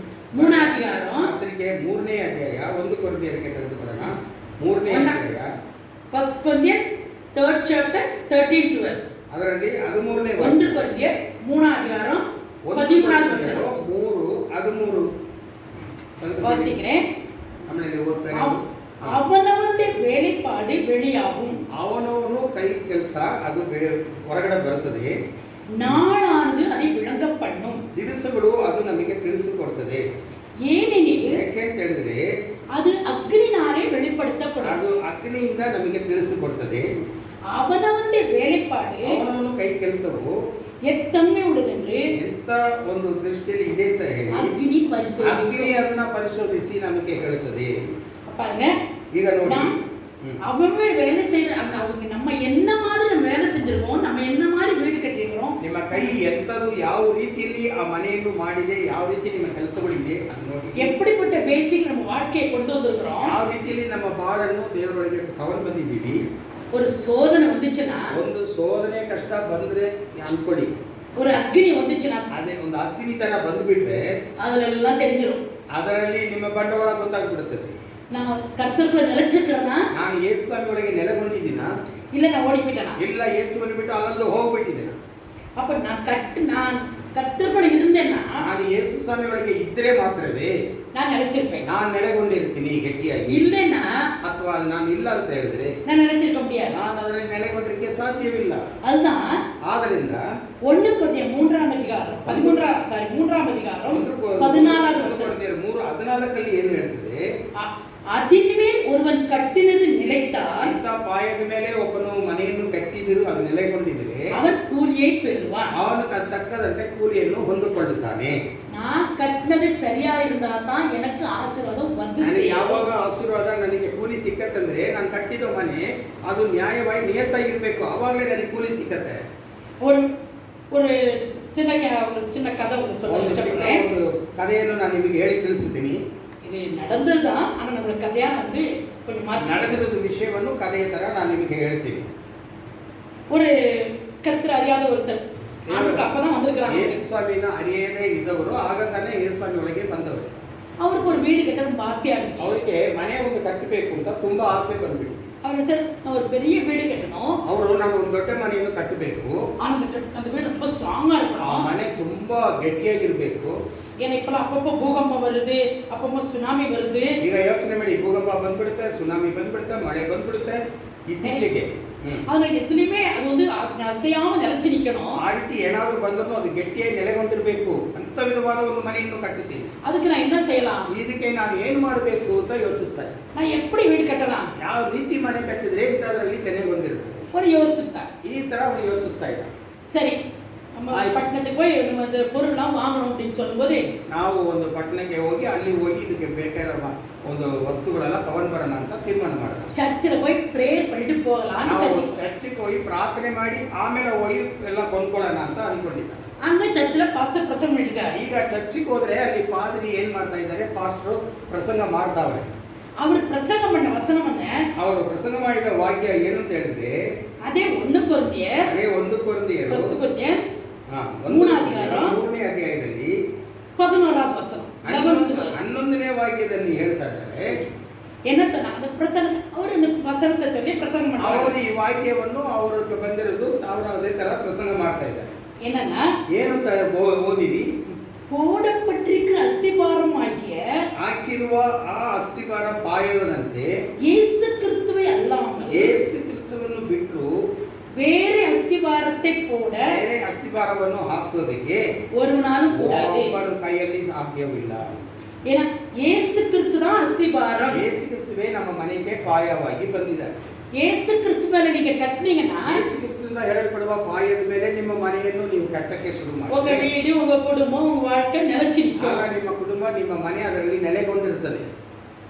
3 அதிகாரம் ಪತ್ರಿಕೆ 3ನೇ ಅಧ್ಯಾಯ 1 ಕೊರಿಂಥಿಯರಿಗೆ ತೆಗೆದುಕೊಳ್ಳೋಣ. 3ನೇ ಅಧ್ಯಾಯ 1 Corinthians 3rd chapter 13th verse. ಅದರಲ್ಲಿ 13ನೇ 1 கொரிந்தியர் 3 அதிகாரம் 13வது வசனம் 3:13 வாசிக்கிறேன். நம்மளಲ್ಲಿ ಓದ್ತಾರೆ. அவனவனுடைய வேலைப்பாடு வெளியாகும், ಅವನವನು ಕೈ ಕೆಲಸ ಅದು ಹೊರಗಡೆ ಬರುತ್ತದೆ, நாளானது அதை விளங்க பண்ணும். ದಿವಸಗಳು ಅದು ನಮಗೆ ತಿಳಿಸಿಕೊಡುತ್ತದೆ. ஏனெனில் ಯಾಕೆ ಅಂತ ಹೇಳಿದ್ರೆ அது அக்னினாலே வெளிப்படுத்தப்படும். ಅದು ಅಗ್ನಿಯಿಂದ ನಮಗೆ ತಿಳಿಸಿಕೊಡುತ್ತದೆ. அவனவனுடைய வேலைப்பாடு ಅವನವನು ಕೈ ಕೆಲಸವು எத்தன்மை உள்ளதென்று ಎಂತ ಒಂದು ದೃಷ್ಟಿಯಲ್ಲಿ ಇದೆ ಅಂತ ಹೇಳಿ அக்னி பரிசோதிக்கும். ಅಗ್ನಿ ಅದನ್ನ ಪರಿಶೋಧಿಸಿ ನಮಗೆ ಹೇಳುತ್ತದೆ. பாருங்க, ಈಗ ನೋಡಿ அவன் வேலை செய்யற அந்த அவங்க நம்ம என்ன மாதிரி நம்ம வேலை செஞ்சிருக்கோம், நம்ம என்ன மாதிரி வீடு கட்டிருக்கோம், ನಿಮ್ಮ ಕೈ ಎಂತದು ಯಾವ ರೀತಿಯಲ್ಲಿ ಆ ಮನೆಯನ್ನು ಮಾಡಿದೆ, ಯಾವ ರೀತಿ ನಿಮ್ಮ ಕೆಲಸಗಳಿದೆ ಅದು ನೋಡಿ. எப்படிப்பட்ட பேசிக் நம்ம வாழ்க்கையை கொண்டு வந்திருக்கிறோம். ಯಾವ ರೀತಿಯಲ್ಲಿ ನಮ್ಮ ಬಾಳನ್ನು ದೇವರೊಳಗೆ ತಗೊಂಡು ಬಂದಿದ್ದೀವಿ. ஒரு சோதனை வந்துச்சுன்னா, ಒಂದು ಸೋದನೆ ಕಷ್ಟ ಬಂದ್ರೆ ಅನ್ಕೊಳ್ಳಿ, ஒரு அக்னி வந்துச்சுன்னா ಅದೇ ಒಂದು ಅಗ್ನಿ ತರ ಬಂದ್ಬಿಟ್ರೆ அதுல எல்லாம் தெரிஞ்சிடும். ಅದರಲ್ಲಿ ನಿಮ್ಮ ಬಂಡವಾಳ ಗೊತ್ತಾಗ್ಬಿಡುತ್ತದೆ. நான் கர்த்தருக்குள்ள நிலைச்சிருக்கிறேன்னா, ನಾನು ಯೇಸು ಸ್ವಾಮಿ ಒಳಗೆ ನೆಲೆಗೊಂಡಿದ್ದೀನ, இல்ல நான் ஓடி போயிட்டேனா, ಇಲ್ಲ ಯೇಸುವನ್ನು ಬಿಟ್ಟು ಅಗಲ್ದು ಹೋಗ್ಬಿಟ್ಟಿದ್ದೇನೆ. அப்ப நான் கர்த்தருக்குள்ள இருந்தேன்னா ನಾನು ಯೇಸು ಸ್ವಾಮಿ ಒಳಗೆ ಇದ್ರೆ ಮಾತ್ರವೇ நான் நிலைச்சிருப்பேன். ನಾನು ನೆಲೆಗೊಂಡಿರ್ತೀನಿ ಗಟ್ಟಿಯಾಗಿ. இல்லைன்னா ಅಥವಾ ನಾನು ಇಲ್ಲ ಅಂತ ಹೇಳಿದ್ರೆ நான் நிலைச்சிருக்க முடியாது. ನಾನು ಅದರಲ್ಲಿ ನೆಲೆಗೊಂಡಿರಕ್ಕೆ ಸಾಧ್ಯವಿಲ್ಲ. அதுதான் ಆದ್ದರಿಂದ 1 கொரிந்தியர் 3ஆம் அதிகாரம் 3ஆம் அதிகாரம் 14வது வசனம் 3:14 ಏನು ಹೇಳ್ತದೆ? அதின்மேல் ஒருவன் கட்டினது நிலைத்தால் ಇಂಥ ಪಾಯದ ಮೇಲೆ ಒಬ್ಬನು ಮನೆಯನ್ನು ಕಟ್ಟಿದರೂ ಅದು ನೆಲೆಗೊಂಡಿದ್ರೆ அவன் கூலியை பெறுவான். ಅವನು ತಕ್ಕದಂತೆ ಕೂಲಿಯನ್ನು ಹೊಂದಿಕೊಳ್ಳುತ್ತಾನೆ. நான் கட்டினது சரியா இருந்தா தான் எனக்கு ஆசீர்வாதம் வந்து ನನಗೆ ಯಾವಾಗ ಆಶೀರ್ವಾದ ನನಗೆ ಕೂಲಿ ಸಿಕ್ಕತ್ತಂದ್ರೆ ನಾನು ಕಟ್ಟಿದ ಮನೆ ಅದು ನ್ಯಾಯವಾಗಿ ನಿಯತ್ತಾಗಿರ್ಬೇಕು, ಅವಾಗಲೇ ನನಗೆ ಕೂಲಿ ಸಿಕ್ಕತ್ತೆ. ஒரு ஒரு சின்ன கதை ஒன்று சொல்ல இஷ்டப்படுறேன். ಒಂದು ಕಥೆಯನ್ನು ನಾನು ನಿಮಗೆ ಹೇಳಿ ತಿಳಿಸುತ್ತೀನಿ. இது நடந்ததுதான், ஆனா நம்மளுக்கு கதையா வந்து கொஞ்சம் மாத்தி ನಡೆದಿರುವ ವಿಷಯವನ್ನು ಕಥೆಯ ತರ ನಾನು ನಿಮಗೆ ಹೇಳ್ತೀನಿ. ஒரு கர்த்தர் அறியாத ஒருத்தர் ஆண்டுக்கு அப்பதான் வந்திருக்கிறாங்க. ಯೇಸು ಸ್ವಾಮಿನ ಅರಿಯದೇ ಇದ್ದವರು ಆಗ ತಾನೇ ಯೇಸು ಸ್ವಾಮಿ ಒಳಗೆ ಬಂದವರು. அவருக்கு ஒரு வீடு கட்ட ரொம்ப ஆசையா இருந்துச்சு. ಅವರಿಗೆ ಮನೆ ಒಂದು ಕಟ್ಟಬೇಕು ಅಂತ ತುಂಬಾ ಆಸೆ ಬಂದ್ಬಿಟ್ಟು அவர் சார் நான் ஒரு பெரிய வீடு கட்டணும், ಅವರು ನಾವು ಒಂದು ದೊಡ್ಡ ಮನೆಯನ್ನು ಕಟ್ಟಬೇಕು, ஆனா அந்த வீடு ரொம்ப ஸ்ட்ராங்கா ಆ இருக்கணும், ಮನೆ ತುಂಬಾ ಗಟ್ಟಿಯಾಗಿರ್ಬೇಕು. ஏன்னா இப்பெல்லாம் அப்பப்போ பூகம்பம் வருது, அப்பப்போ சுனாமி வருது. ಈಗ ಯೋಚನೆ ಮಾಡಿ, ಭೂಕಂಪ ಬಂದ್ಬಿಡುತ್ತೆ, ಸುನಾಮಿ ಬಂದ್ಬಿಡುತ್ತೆ, ಮಳೆ ಬಂದ್ಬಿಡುತ್ತೆ ಇತ್ತೀಚೆಗೆ. அதனால எதுலையுமே அது வந்து அசையாம நிலைச்சு நிக்கணும். ಆ ರೀತಿ ಏನಾದರೂ ಬಂದರೂ ಅದು ಗಟ್ಟಿಯಾಗಿ ನೆಲೆಗೊಂಡಿರ್ಬೇಕು ಅಂತ ವಿಧವಾದ ಒಂದು ಮನೆಯನ್ನು ಕಟ್ಟುತ್ತೀನಿ. அதுக்கு நான் என்ன செய்யலாம், ಇದಕ್ಕೆ ನಾನು ಏನು ಮಾಡಬೇಕು ಅಂತ ಯೋಚಿಸ್ತಾ ಇದ್ದೆ. நான் எப்படி வீடு கட்டலாம் ಯಾವ ರೀತಿ ಮನೆ ಕಟ್ಟಿದ್ರೆ ಇಂಥದ್ರಲ್ಲಿ ನೆಲೆಗೊಂಡಿರುತ್ತದೆ ஒரு யோசிச்சுட்டேன். ಈ ತರ ಅವನು ಯೋಚಿಸ್ತಾ ಇದ್ದ. சரி, நம்ம பட்டணத்துக்கு போய் நம்ம இந்த பொருள்லாம் வாங்கணும் அப்படின்னு சொல்லும்போது ನಾವು ಒಂದು ಪಟ್ಟಣಕ್ಕೆ ಹೋಗಿ ಅಲ್ಲಿ ಹೋಗಿ ಇದಕ್ಕೆ ಬೇಕಾದ ಒಂದು ವಸ್ತುಗಳೆಲ್ಲ ತಗೊಂಡ್ ಬರೋಣ ಅಂತ ತೀರ್ಮಾನ ಮಾಡಿದ. சர்ச்சில் போய் ப்ரேயர் பண்ணிட்டு போகலாம். ನಾವು ಚರ್ಚಿಗೆ ಹೋಗಿ ಪ್ರಾರ್ಥನೆ ಮಾಡಿ ಆಮೇಲೆ ಹೋಗಿ ಎಲ್ಲ ಕೊಂಡ್ಕೊಳ್ಳೋಣ ಅಂತ ಅನ್ಕೊಂಡಿದ್ದ. அங்க சர்ச்சில் பாஸ்டர் பிரசங்கம் பண்ணிருக்காரு. ಈಗ ಚರ್ಚಿಗೆ ಹೋದ್ರೆ ಅಲ್ಲಿ ಪಾದ್ರಿ ಏನ್ ಮಾಡ್ತಾ ಇದ್ದಾರೆ, ಪಾಸ್ಟರ್ ಪ್ರಸಂಗ ಮಾಡ್ತಾವ್ರೆ. அவர் பிரசங்கம் பண்ண வசனம் என்ன, ಅವರು ಪ್ರಸಂಗ ಮಾಡಿದ ವಾಕ್ಯ ಏನು ಅಂತ ಹೇಳಿದ್ರೆ அதே 1 கொரிந்தியர் ಅದೇ 1 ಕೊರಿಂಥಿಯರು 3ನೇ ಅಧ್ಯಾಯದಲ್ಲಿ 11வது வசனம் 11ನೇ ವಾಕ್ಯದಲ್ಲಿ ಹೇಳ್ತಾ ಇದ್ದಾರೆ. என்ன சொன்னா அந்த பிரசங்கம் அவர் அந்த வசனத்தை சொல்லி பிரசங்கம் ಅವರು பண்றாரு. ಈ ವಾಕ್ಯವನ್ನು ಅವರಿಗೆ ಬಂದಿರೋದು ಅವರು ಅದೇ ತರ ಪ್ರಸಂಗ ಮಾಡ್ತಾ ಇದ್ದಾರೆ. என்னன்னா ಏನಂತ ಓದಿರಿ, போடப்பட்டிருக்கிற அஸ்திபாரம் ஆகிய ಹಾಕಿರುವ ಆ ಅಸ್ಥಿಭಾರ ಪಾಯದಂತೆ இயேசு கிறிஸ்துவை அல்லாமல் ಯೇಸು ಕ್ರಿಸ್ತವನ್ನು ಬಿಟ್ಟು வேறு அஸ்திபாரத்தை போட ಬೇರೆ ಅಸ್ತಿಭಾರವನ್ನು ಹಾಕುವುದಕ್ಕೆ ஒருவனாலும் கூடாது. ಒಬ್ಬನ ಕೈಯಲ್ಲಿ ಸಾಧ್ಯವಿಲ್ಲ. ஏன்னா இயேசு கிறிஸ்து தான் அஸ்திபாரம். ಯೇಸು ಕ್ರಿಸ್ತುವೇ ನಮ್ಮ ಮನೆಗೆ ಪಾಯವಾಗಿ ಬಂದಿದ್ದಾರೆ. இயேசு கிறிஸ்து மேல நீங்க கட்டினீங்கன்னா ಯೇಸು ಕ್ರಿಸ್ತುವಿನಿಂದ ಹೇಳಲ್ಪಡುವ ಪಾಯದ ಮೇಲೆ ನಿಮ್ಮ ಮನೆಯನ್ನು ನೀವು ಕಟ್ಟಕ್ಕೆ ಶುರು உங்க ಮಾಡಿ. வீடு, உங்க குடும்பம், உங்க வாழ்க்கை நிலைச்சு ಆಗ நிற்கும். ನಿಮ್ಮ ಕುಟುಂಬ ನಿಮ್ಮ ಮನೆ ಅದರಲ್ಲಿ ನೆಲೆಗೊಂಡಿರುತ್ತದೆ.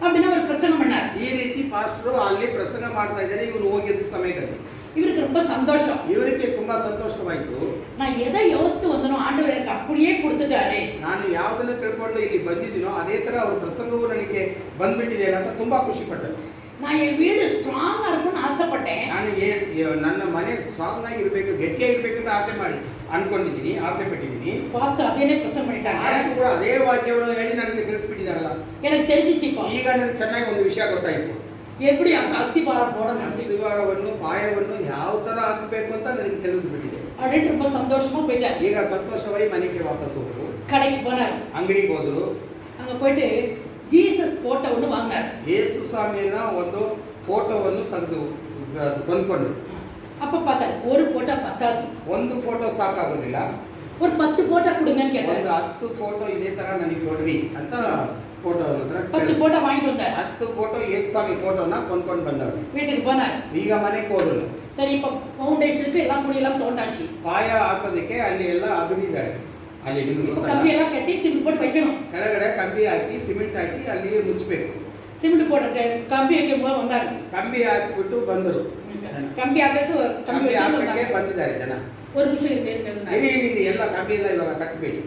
அப்படின்னு அவர் பிரசங்கம் பண்ணார். ಈ ರೀತಿ ಪಾಸ್ಟರು ಅಲ್ಲಿ ಪ್ರಸಂಗ ಮಾಡ್ತಾ ಇದ್ದಾರೆ ಇವನು ಹೋಗಿದ್ದ ಸಮಯದಲ್ಲಿ. இவருக்கு ரொம்ப சந்தோஷம். ಇವರಿಗೆ ತುಂಬಾ ಸಂತೋಷವಾಯಿತು. நான் எதை யோசித்து வந்தனோ ஆண்டவர் எனக்கு அப்படியே கொடுத்துட்டாரு. ನಾನು ಯಾವುದನ್ನು ತಿಳ್ಕೊಂಡು ಇಲ್ಲಿ ಬಂದಿದ್ದೀನೋ ಅದೇ ತರ ಅವ್ರ ಪ್ರಸಂಗವು ನನಗೆ ಬಂದ್ಬಿಟ್ಟಿದೆ ಅಂತ ತುಂಬಾ ಖುಷಿ ಪಟ್ಟರು. நான் என் வீடு ஸ்ட்ராங்கா இருக்கும்னு ஆசைப்பட்டேன். ನಾನು ನನ್ನ ಮನೆ ಸ್ಟ್ರಾಂಗ್ ಆಗಿ ಇರಬೇಕು, ಗಟ್ಟಿಯಾಗಿರ್ಬೇಕು ಅಂತ ಅನ್ಕೊಂಡಿದ್ದೀನಿ, ಆಸೆ ಪಟ್ಟಿದ್ದೀನಿ. பாஸ்டர் அதே பிரசங்கம் பண்ணிட்டாங்க. ಆಸ್ತಿ ಕೂಡ ಅದೇ ವಾಕ್ಯವನ್ನು ಹೇಳಿ ನನಗೆ ತಿಳಿಸ್ಬಿಟ್ಟಿದಾರಲ್ಲ. எனக்கு தெரிஞ்சிச்சு இப்போ. ಈಗ ನನಗೆ ಚೆನ್ನಾಗಿ ಒಂದು ವಿಷಯ ಗೊತ್ತಾಯ್ತು. எப்படி அந்த அஸ்திபாரம் போடணும் ಅಸ್ತಿವಾರವನ್ನು ಪಾಯವನ್ನು ಯಾವ ತರ ಹಾಕಬೇಕು ಅಂತ ನನಗೆ ತಿಳಿದು ಬಿಟ್ಟಿದೆ. அப்படின்னு ரொம்ப சந்தோஷமா போயிட்டாரு. ಈಗ ಸಂತೋಷವಾಗಿ ಮನೆಗೆ ವಾಪಸ್ ಹೋದ್ರು. கடைக்கு போனார். ಅಂಗಡಿಗೆ ಹೋದ್ರು. அங்க போயிட்டு ஜீசஸ் போட்டோ ஒன்று வாங்கினார். ಯೇಸು ಸ್ವಾಮಿಯನ್ನ ಒಂದು ಫೋಟೋವನ್ನು ತೆಗೆದು ಕೊಂಡ್ಕೊಂಡ್ರು. அப்ப பார்த்தாரு ஒரு போட்டோ பத்தாது. ಒಂದು ಫೋಟೋ ಸಾಕಾಗೋದಿಲ್ಲ, ஒரு 10 போட்டோ கொடுங்கன்னு ಒಂದು கேட்டார். 10 ಫೋಟೋ ಇದೇ ತರ ನನಗೆ ಕೊಡ್ರಿ ಅಂತ ಫೋಟೋ 10 போட்டோ வாங்கிட்டு வந்தார். 10 ಫೋಟೋ ಯೇಸು ಸ್ವಾಮಿ ಫೋಟೋನ ಕೊಂಡ್ಕೊಂಡು ಬಂದವರು. வீட்டுக்கு போனார். ಈಗ ಮನೆಗೆ ಹೋದ್ರು. சரி இப்ப ஃபவுண்டேஷனுக்கு எல்லாம் குடி எல்லாம் தோண்டாச்சு. ಪಾಯ ಹಾಕೋದಕ್ಕೆ ಅಲ್ಲಿ ಎಲ್ಲ ಅಗದಿದ್ದಾರೆ. ಅಲ್ಲಿ ನಿಮಗೆ இப்ப கம்பி எல்லாம் கட்டி சிமெண்ட் போட்டு வைக்கணும். ಕೆಳಗಡೆ ಕಂಬಿ ಹಾಕಿ ಸಿಮೆಂಟ್ ಹಾಕಿ ಅಲ್ಲಿ ಮುಚ್ಚಬೇಕು. சிமெண்ட் போட்டு கம்பி வைக்கும் போது வந்தாங்க. ಕಂಬಿ ಹಾಕಿಬಿಟ್ಟು ಬಂದರು. கம்பி ಹಾಕಕ್ಕೆ ಕಂಬಿ ಹಾಕಕ್ಕೆ ಬಂದಿದ್ದಾರೆ ಜನ. ஒரு நிமிஷம் இருக்கு. ಇರಿ ಎಲ್ಲ ಕಂಬಿ ಎಲ್ಲ ಇವಾಗ ಕಟ್ಟಬೇಡಿ.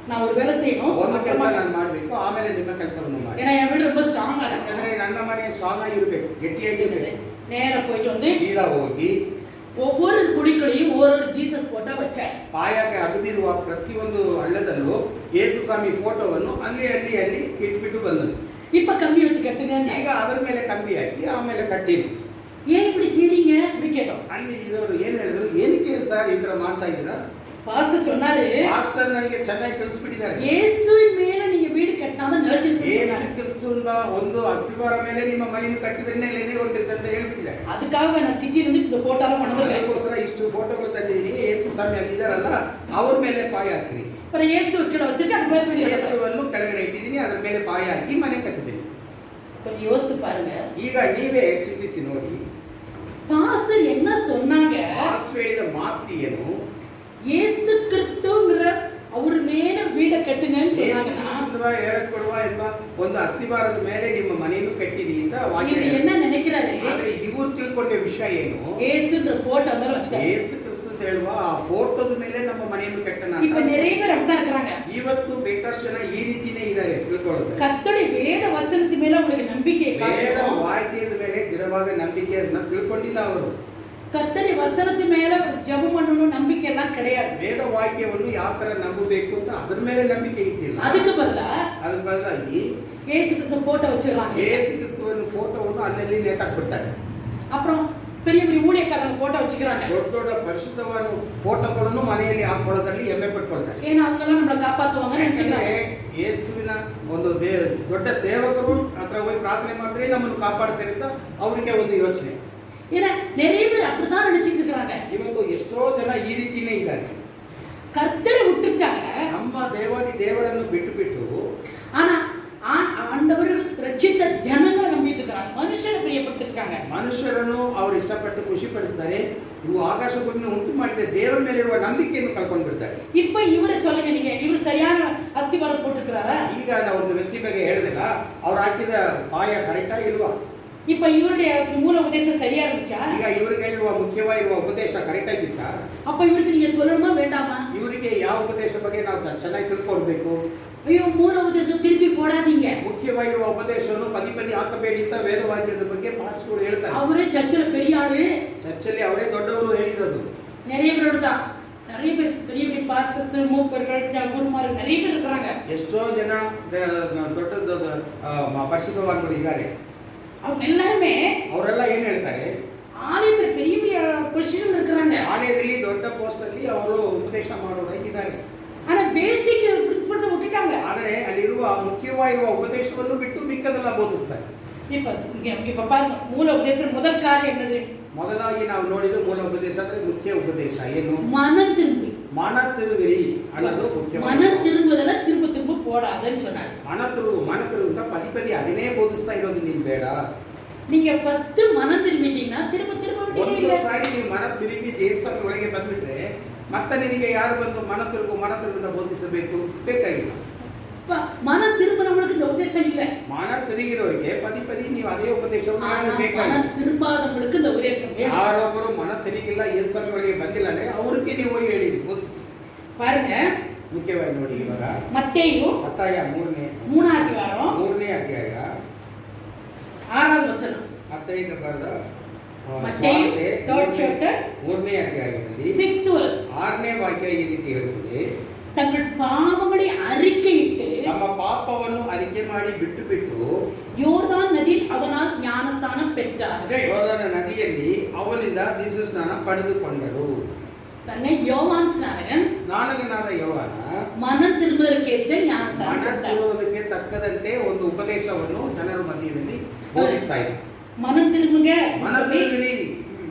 நான் ஒரு வேலை செய்யணும். ಒಂದು ಕೆಲಸ ನಾನು ಮಾಡಬೇಕು, ಆಮೇಲೆ ನಿಮ್ಮ ಕೆಲಸವನ್ನು ಮಾಡಿ. ஏன்னா என் வீடு ரொம்ப ஸ்ட்ராங்கா இருக்கு. ಯಾಕಂದ್ರೆ ನನ್ನ ಮನೆ ಸ್ಟ್ರಾಂಗ್ ಆಗಿರಬೇಕು, ಗಟ್ಟಿಯಾಗಿರಬೇಕು. நேரா போயிட்டு வந்து ಸೀದಾ ಹೋಗಿ ஒவ்வொரு குடிக்குள்ளையும் ஒரு ஜீசஸ் போட்டோ வச்சார். ಪಾಯಕ್ಕೆ ಅಗದಿರುವ ಪ್ರತಿಯೊಂದು ಹಳ್ಳದಲ್ಲೂ ಯೇಸು ಸ್ವಾಮಿ ಫೋಟೋವನ್ನು ಅಲ್ಲಿ ಇಟ್ಬಿಟ್ಟು ಬಂದರು. இப்ப கம்பி வச்சு கட்டுங்க. ಈಗ ಅದರ ಮೇಲೆ ಕಂಬಿ ಹಾಕಿ ಆಮೇಲೆ ಕಟ್ಟಿದ್ರು. ஏன் இப்படி செய்றீங்க அப்படி கேட்டோம். ಅಲ್ಲಿ ಇರೋರು ಏನು ಹೇಳಿದ್ರು, ಏನಕ್ಕೆ ಸರ್ ಈ ತರ ಮಾಡ್ತಾ ಇದ್ದೀರಾ? பாஸ்டர் சொன்னாரு, ಮಾಸ್ಟರ್ ನನಗೆ ಚೆನ್ನಾಗಿ ತಿಳಿಸ್ಬಿಟ್ಟಿದ್ದಾರೆ. இயேசுவின் மேல நீங்க வீடு கட்டினாதான் நிலைச்சிருக்கு. ಯೇಸು ಕ್ರಿಸ್ತುವಿನ ಒಂದು ಅಸ್ತಿವಾರ ಮೇಲೆ ನಿಮ್ಮ ಮನೆಯನ್ನು ಕಟ್ಟಿದ್ರೆ ನೆಲೆಗೊಂಡಿರುತ್ತೆ ಅಂತ ಹೇಳ್ಬಿಟ್ಟಿದ್ದಾರೆ. அதுக்காக நான் சிட்டில இருந்து இந்த போட்டோலாம் கொண்டிருக்கேன். ಅದಕ್ಕೋಸ್ಕರ ಇಷ್ಟು ಫೋಟೋಗಳು ತಂದಿದ್ದೀನಿ. ಯೇಸು ಸ್ವಾಮಿ ಅಲ್ಲಿದ್ದಾರಲ್ಲ ಅವ್ರ ಮೇಲೆ ಪಾಯ ಹಾಕ್ರಿ. அப்புறம் இயேசு கீழே வச்சிருக்க அது மேல வீடு கட்டுறேன். ಯೇಸುವನ್ನು ಕೆಳಗಡೆ ಇಟ್ಟಿದ್ದೀನಿ, ಅದರ ಮೇಲೆ ಪಾಯ ಹಾಕಿ ಮನೆ ಕಟ್ಟಿದ್ದೀನಿ. கொஞ்சம் யோசித்து பாருங்க. ಈಗ ನೀವೇ ಚಿಂತಿಸಿ ನೋಡಿ, பாஸ்டர் என்ன சொன்னாங்க? ಮಾಸ್ಟರ್ ಹೇಳಿದ ಮಾತು ಏನು? இயேசு கிறிஸ்துங்கிற அவர் மேல வீட கட்டுங்கன்னு ಯೇಸು சொன்னாங்கன்னா ಕ್ರಿಸ್ತನ ಹೇಳಲ್ಪಡುವ ಎಂಬ ಒಂದು ಅಸ್ತಿವಾರದ ಮೇಲೆ ನಿಮ್ಮ ಮನೆಯನ್ನು ಕಟ್ಟಿರಿ ಅಂತ ವಾಕ್ಯ இவர் என்ன நினைக்கிறாரு? ಆದ್ರೆ ಇವರು ತಿಳ್ಕೊಂಡ ವಿಷಯ ಏನು? இயேசுன்ற போட்டோ மேல வச்சிட்டாரு. ಯೇಸು ಕ್ರಿಸ್ತ ಹೇಳುವ ಆ ಫೋಟೋದ ಮೇಲೆ ನಮ್ಮ ಮನೆಯನ್ನು ಕಟ್ಟಣ. இப்ப நிறைய பேர் அப்படிதான் இருக்கிறாங்க. ಇವತ್ತು ಬೇಕಾದಷ್ಟು ಜನ ಈ ರೀತಿನೇ ಇದ್ದಾರೆ ತಿಳ್ಕೊಳ್ಳೋದು. கர்த்தருடைய வேத வசனத்து மேல உங்களுக்கு நம்பிக்கை ಬೇರೆ காட்டணும். ವಾಕ್ಯದ ಮೇಲೆ ದೃಢವಾದ ನಂಬಿಕೆಯನ್ನ ತಿಳ್ಕೊಂಡಿಲ್ಲ ಅವರು. கர்த்தருடைய வசனத்து மேல ஜெபம் பண்ணணும் நம்பிக்கை எல்லாம் கிடையாது. ವೇದ ವಾಕ್ಯವನ್ನು ಯಾವ ತರ ನಂಬಬೇಕು ಅಂತ ಅದ್ರ ಮೇಲೆ ನಂಬಿಕೆ ಇಟ್ಟಿಲ್ಲ. அதுக்கு பதிலா ಅದ್ರ ಬದಲಾಗಿ இயேசு கிறிஸ்து போட்டோ வச்சிருக்காங்க. ಯೇಸು ಕ್ರಿಸ್ತುವಿನ ಫೋಟೋವನ್ನು ಅಲ್ಲಲ್ಲಿ ನೇತಾಕ್ಬಿಡ್ತಾರೆ. அப்புறம் பெரிய பெரிய ஊழியக்காரங்க போட்டோ வச்சுக்கிறாங்க. ದೊಡ್ಡ ದೊಡ್ಡ ಪರಿಶುದ್ಧವಾದ ಫೋಟೋಗಳನ್ನು ಮನೆಯಲ್ಲಿ ಹಾಕೊಳ್ಳೋದ್ರಲ್ಲಿ ಹೆಮ್ಮೆ ಪಟ್ಕೊಳ್ತಾರೆ. ஏன்னா அவங்க எல்லாம் நம்மள காப்பாத்துவாங்கன்னு நினைச்சுக்கிறாங்க. ಯೇಸುವಿನ ಒಂದು ದೊಡ್ಡ ಸೇವಕರು ಹತ್ರ ಹೋಗಿ ಪ್ರಾರ್ಥನೆ ಮಾಡಿದ್ರೆ ನಮ್ಮನ್ನು ಕಾಪಾಡ್ತಾರೆ ಅಂತ ಅವರಿಗೆ ಒಂದು ಯೋಚನೆ. ஏன்னா நிறைய பேர் அப்படிதான் நினைச்சிட்டு இருக்காங்க. ಇವತ್ತು ಎಷ್ಟೋ ಜನ ಈ ರೀತಿನೇ ಇದ್ದಾರೆ. கர்த்தரை விட்டுட்டாங்க. ನಮ್ಮ ದೇವಾದಿ ದೇವರನ್ನು ಬಿಟ್ಟು ಬಿಟ್ಟು ஆனா ஆண்டவர் ரட்சித்த ஜனங்களை நம்பிட்டு இருக்காங்க. மனுஷனை பிரியப்படுத்திருக்காங்க. ಮನುಷ್ಯರನ್ನು ಅವರು ಇಷ್ಟಪಟ್ಟು ಖುಷಿಪಡಿಸ್ತಾರೆ. ಇವು ಆಕಾಶವನ್ನು ಉಂಟು ಮಾಡಿದ ದೇವರ ಮೇಲಿರುವ ನಂಬಿಕೆಯನ್ನು ಕಳ್ಕೊಂಡು ಬಿಡ್ತಾರೆ. இப்ப இவரை சொல்லுங்க, நீங்க இவர் சரியான அஸ்திவாரம் போட்டுக்கிறாரா? ಈಗ ನಾವು ಒಂದು ವ್ಯಕ್ತಿ ಬಗ್ಗೆ ಹೇಳಿದಿಲ್ಲ, ಅವ್ರು ಹಾಕಿದ ಪಾಯ ಕರೆಕ್ಟಾ ಇಲ್ವಾ? இப்ப இவருடைய மூல உபதேசம் சரியா இருந்துச்சா? ಈಗ ಇವರಿಗೆ ಹೇಳಿರುವ ಮುಖ್ಯವಾಗಿರುವ ಉಪದೇಶ ಕರೆಕ್ಟ್ ಆಗಿತ್ತ? அப்ப இவருக்கு நீங்க சொல்லணுமா வேண்டாமா? ಇವರಿಗೆ ಯಾವ ಉಪದೇಶ ಬಗ್ಗೆ ನಾವು ಚೆನ್ನಾಗಿ ತಿಳ್ಕೊಳ್ಬೇಕು? ஐயோ மூல உபதேசம் திருப்பி போடாதீங்க. ಮುಖ್ಯವಾಗಿರುವ ಉಪದೇಶವನ್ನು ಪದಿ ಹಾಕಬೇಡಿ ಅಂತ ವೇದವಾಕ್ಯದ ಬಗ್ಗೆ ಪಾಸ್ಟರ್ ಹೇಳ್ತಾರೆ. அவரே சர்ச்சில் பெரிய ஆளு, ಚರ್ಚಲ್ಲಿ ಅವರೇ ದೊಡ್ಡವರು ಹೇಳಿರೋದು. நிறைய பேரோட தான், நிறைய பேர் பெரிய பெரிய பாஸ்டர்ஸ், மூப்பர்கள், குருமார்கள் நிறைய பேர் இருக்கிறாங்க. ಎಷ್ಟೋ ಜನ ದೊಡ್ಡ ಪರಿಶುದ್ಧವಾನ್ಗಳು ಇದ್ದಾರೆ. அவங்க எல்லாருமே ಅವರೆಲ್ಲ ಏನ್ ಹೇಳ್ತಾರೆ? ஆலயத்துல பெரிய பெரிய பொசிஷன்ல இருக்கிறாங்க. ಆಲಯದಲ್ಲಿ ದೊಡ್ಡ ಪೋಸ್ಟ್ ಅಲ್ಲಿ ಅವರು ಉಪದೇಶ ಮಾಡೋರಾಗಿದ್ದಾರೆ. ஆனா பேசிக் பிரின்சிಪಲ್ಸ್ விட்டுட்டாங்க. ಆದರೆ ಅಲ್ಲಿರುವ ಮುಖ್ಯವಾಗಿರುವ ಉಪದೇಶವನ್ನು ಬಿಟ್ಟು ಮಿಕ್ಕದೆಲ್ಲ ಬೋಧಿಸ್ತಾರೆ. இப்ப பாருங்க, மூல உபதேசம் முதல் காரியம் என்னது? ಮೊದಲಾಗಿ ನಾವು ನೋಡಿದ ಮೂಲ ಉಪದೇಶ ಉಪದೇಶ ಅಂದ್ರೆ ಮುಖ್ಯ ಉಪದೇಶ ಏನು? மனம் திரும்பு. ಮನ ತಿರುಗಿರಿ ಅನ್ನೋದು ಮುಖ್ಯ. மனம் திரும்புதல திரும்ப திரும்ப போடாதன்னு சொன்னாரு. ಮನ ತಿರುగు ಅಂತ ಪದಿ ಪದಿ ಅದನ್ನೇ ಬೋಧಿಸ್ತಾ ಇರೋದು ನೀನು ಬೇಡ. நீங்க 10 மனம் திரும்பிட்டீங்கன்னா திரும்ப திரும்ப ಒಂದು விட்டீங்க. ಸಾರಿ ನೀವು ಮನ ತಿರುಗಿ ದೇವಸ್ಥಾನ ಒಳಗೆ ಬಂದ್ಬಿಟ್ರೆ ಮತ್ತೆ ನಿನಗೆ ಯಾರು ಬಂದು ಮನ ತಿರುಗು ಅಂತ ಬೋಧಿಸಬೇಕು? ಬೇಕಾಗಿಲ್ಲ. மனம் திரும்பினவங்களுக்கு இந்த உபதேசம் இல்ல. ಮನ ತಿರುಗಿರೋರಿಗೆ ಪದಿ ಪದಿ ನೀವು ಅದೇ ಉಪದೇಶವನ್ನು மனம் ಬೇಕಾಗಿಲ್ಲ. திரும்பாதவங்களுக்கு இந்த உபதேசம் வேணும். ಯಾರೊಬ್ಬರು ಮನ ತಿರುಗಿಲ್ಲ ಯೇಸುಸ್ವಾಮಿ ಒಳಗೆ ಬಂದಿಲ್ಲ ಅಂದ್ರೆ ಅವ್ರಿಗೆ ನೀವು ಹೋಗಿ ಹೇಳಿರಿ, ಬೋಧಿಸಿ. பாருங்க, ಮುಖ್ಯವಾಗಿ ನೋಡಿ ಇವಾಗ மத்தேயு ಮತ್ತಾಯ 3ನೇ அதிகாரம் 3ನೇ ಅಧ್ಯಾಯ 6வது வசனம். ಮತ್ತಾಯಕ್ಕೆ ಬರೆದ மத்தேயு 3rd chapter 3ನೇ ಅಧ್ಯಾಯದಲ್ಲಿ 6th verse. 6ನೇ ವಾಕ್ಯ ಈ ರೀತಿ ಹೇಳುತ್ತದೆ, தங்கள் பாவங்களை அறிக்கையிட்டு ನಮ್ಮ ಪಾಪವನ್ನು ಅರಿಕೆ ಮಾಡಿ ಬಿಟ್ಟು ಬಿಟ್ಟು யோர்தான் நதியில் அவனால் ஞானஸ்நானம் பெற்றார்கள். ಯೋರ್ದನ ನದಿಯಲ್ಲಿ ಅವನಿಂದ ದೀಕ್ಷಾಸ್ನಾನ ಪಡೆದುಕೊಂಡರು. தன்னை யோவான் ஸ்நானகன் ಸ್ನಾನಕನಾದ ಯೋಹಾನ மனம் திரும்புவதற்கேற்ற ಮನ ஞானஸ்நானம் பெற்றார். ತಿರುವುದಕ್ಕೆ ತಕ್ಕದಂತೆ ಒಂದು ಉಪದೇಶವನ್ನು ಜನರ ಮಧ್ಯದಲ್ಲಿ ಬೋಧಿಸ್ತಾ ಇದೆ. மனம் திரும்புங்க, ಮನ ತಿರುಗಿರಿ,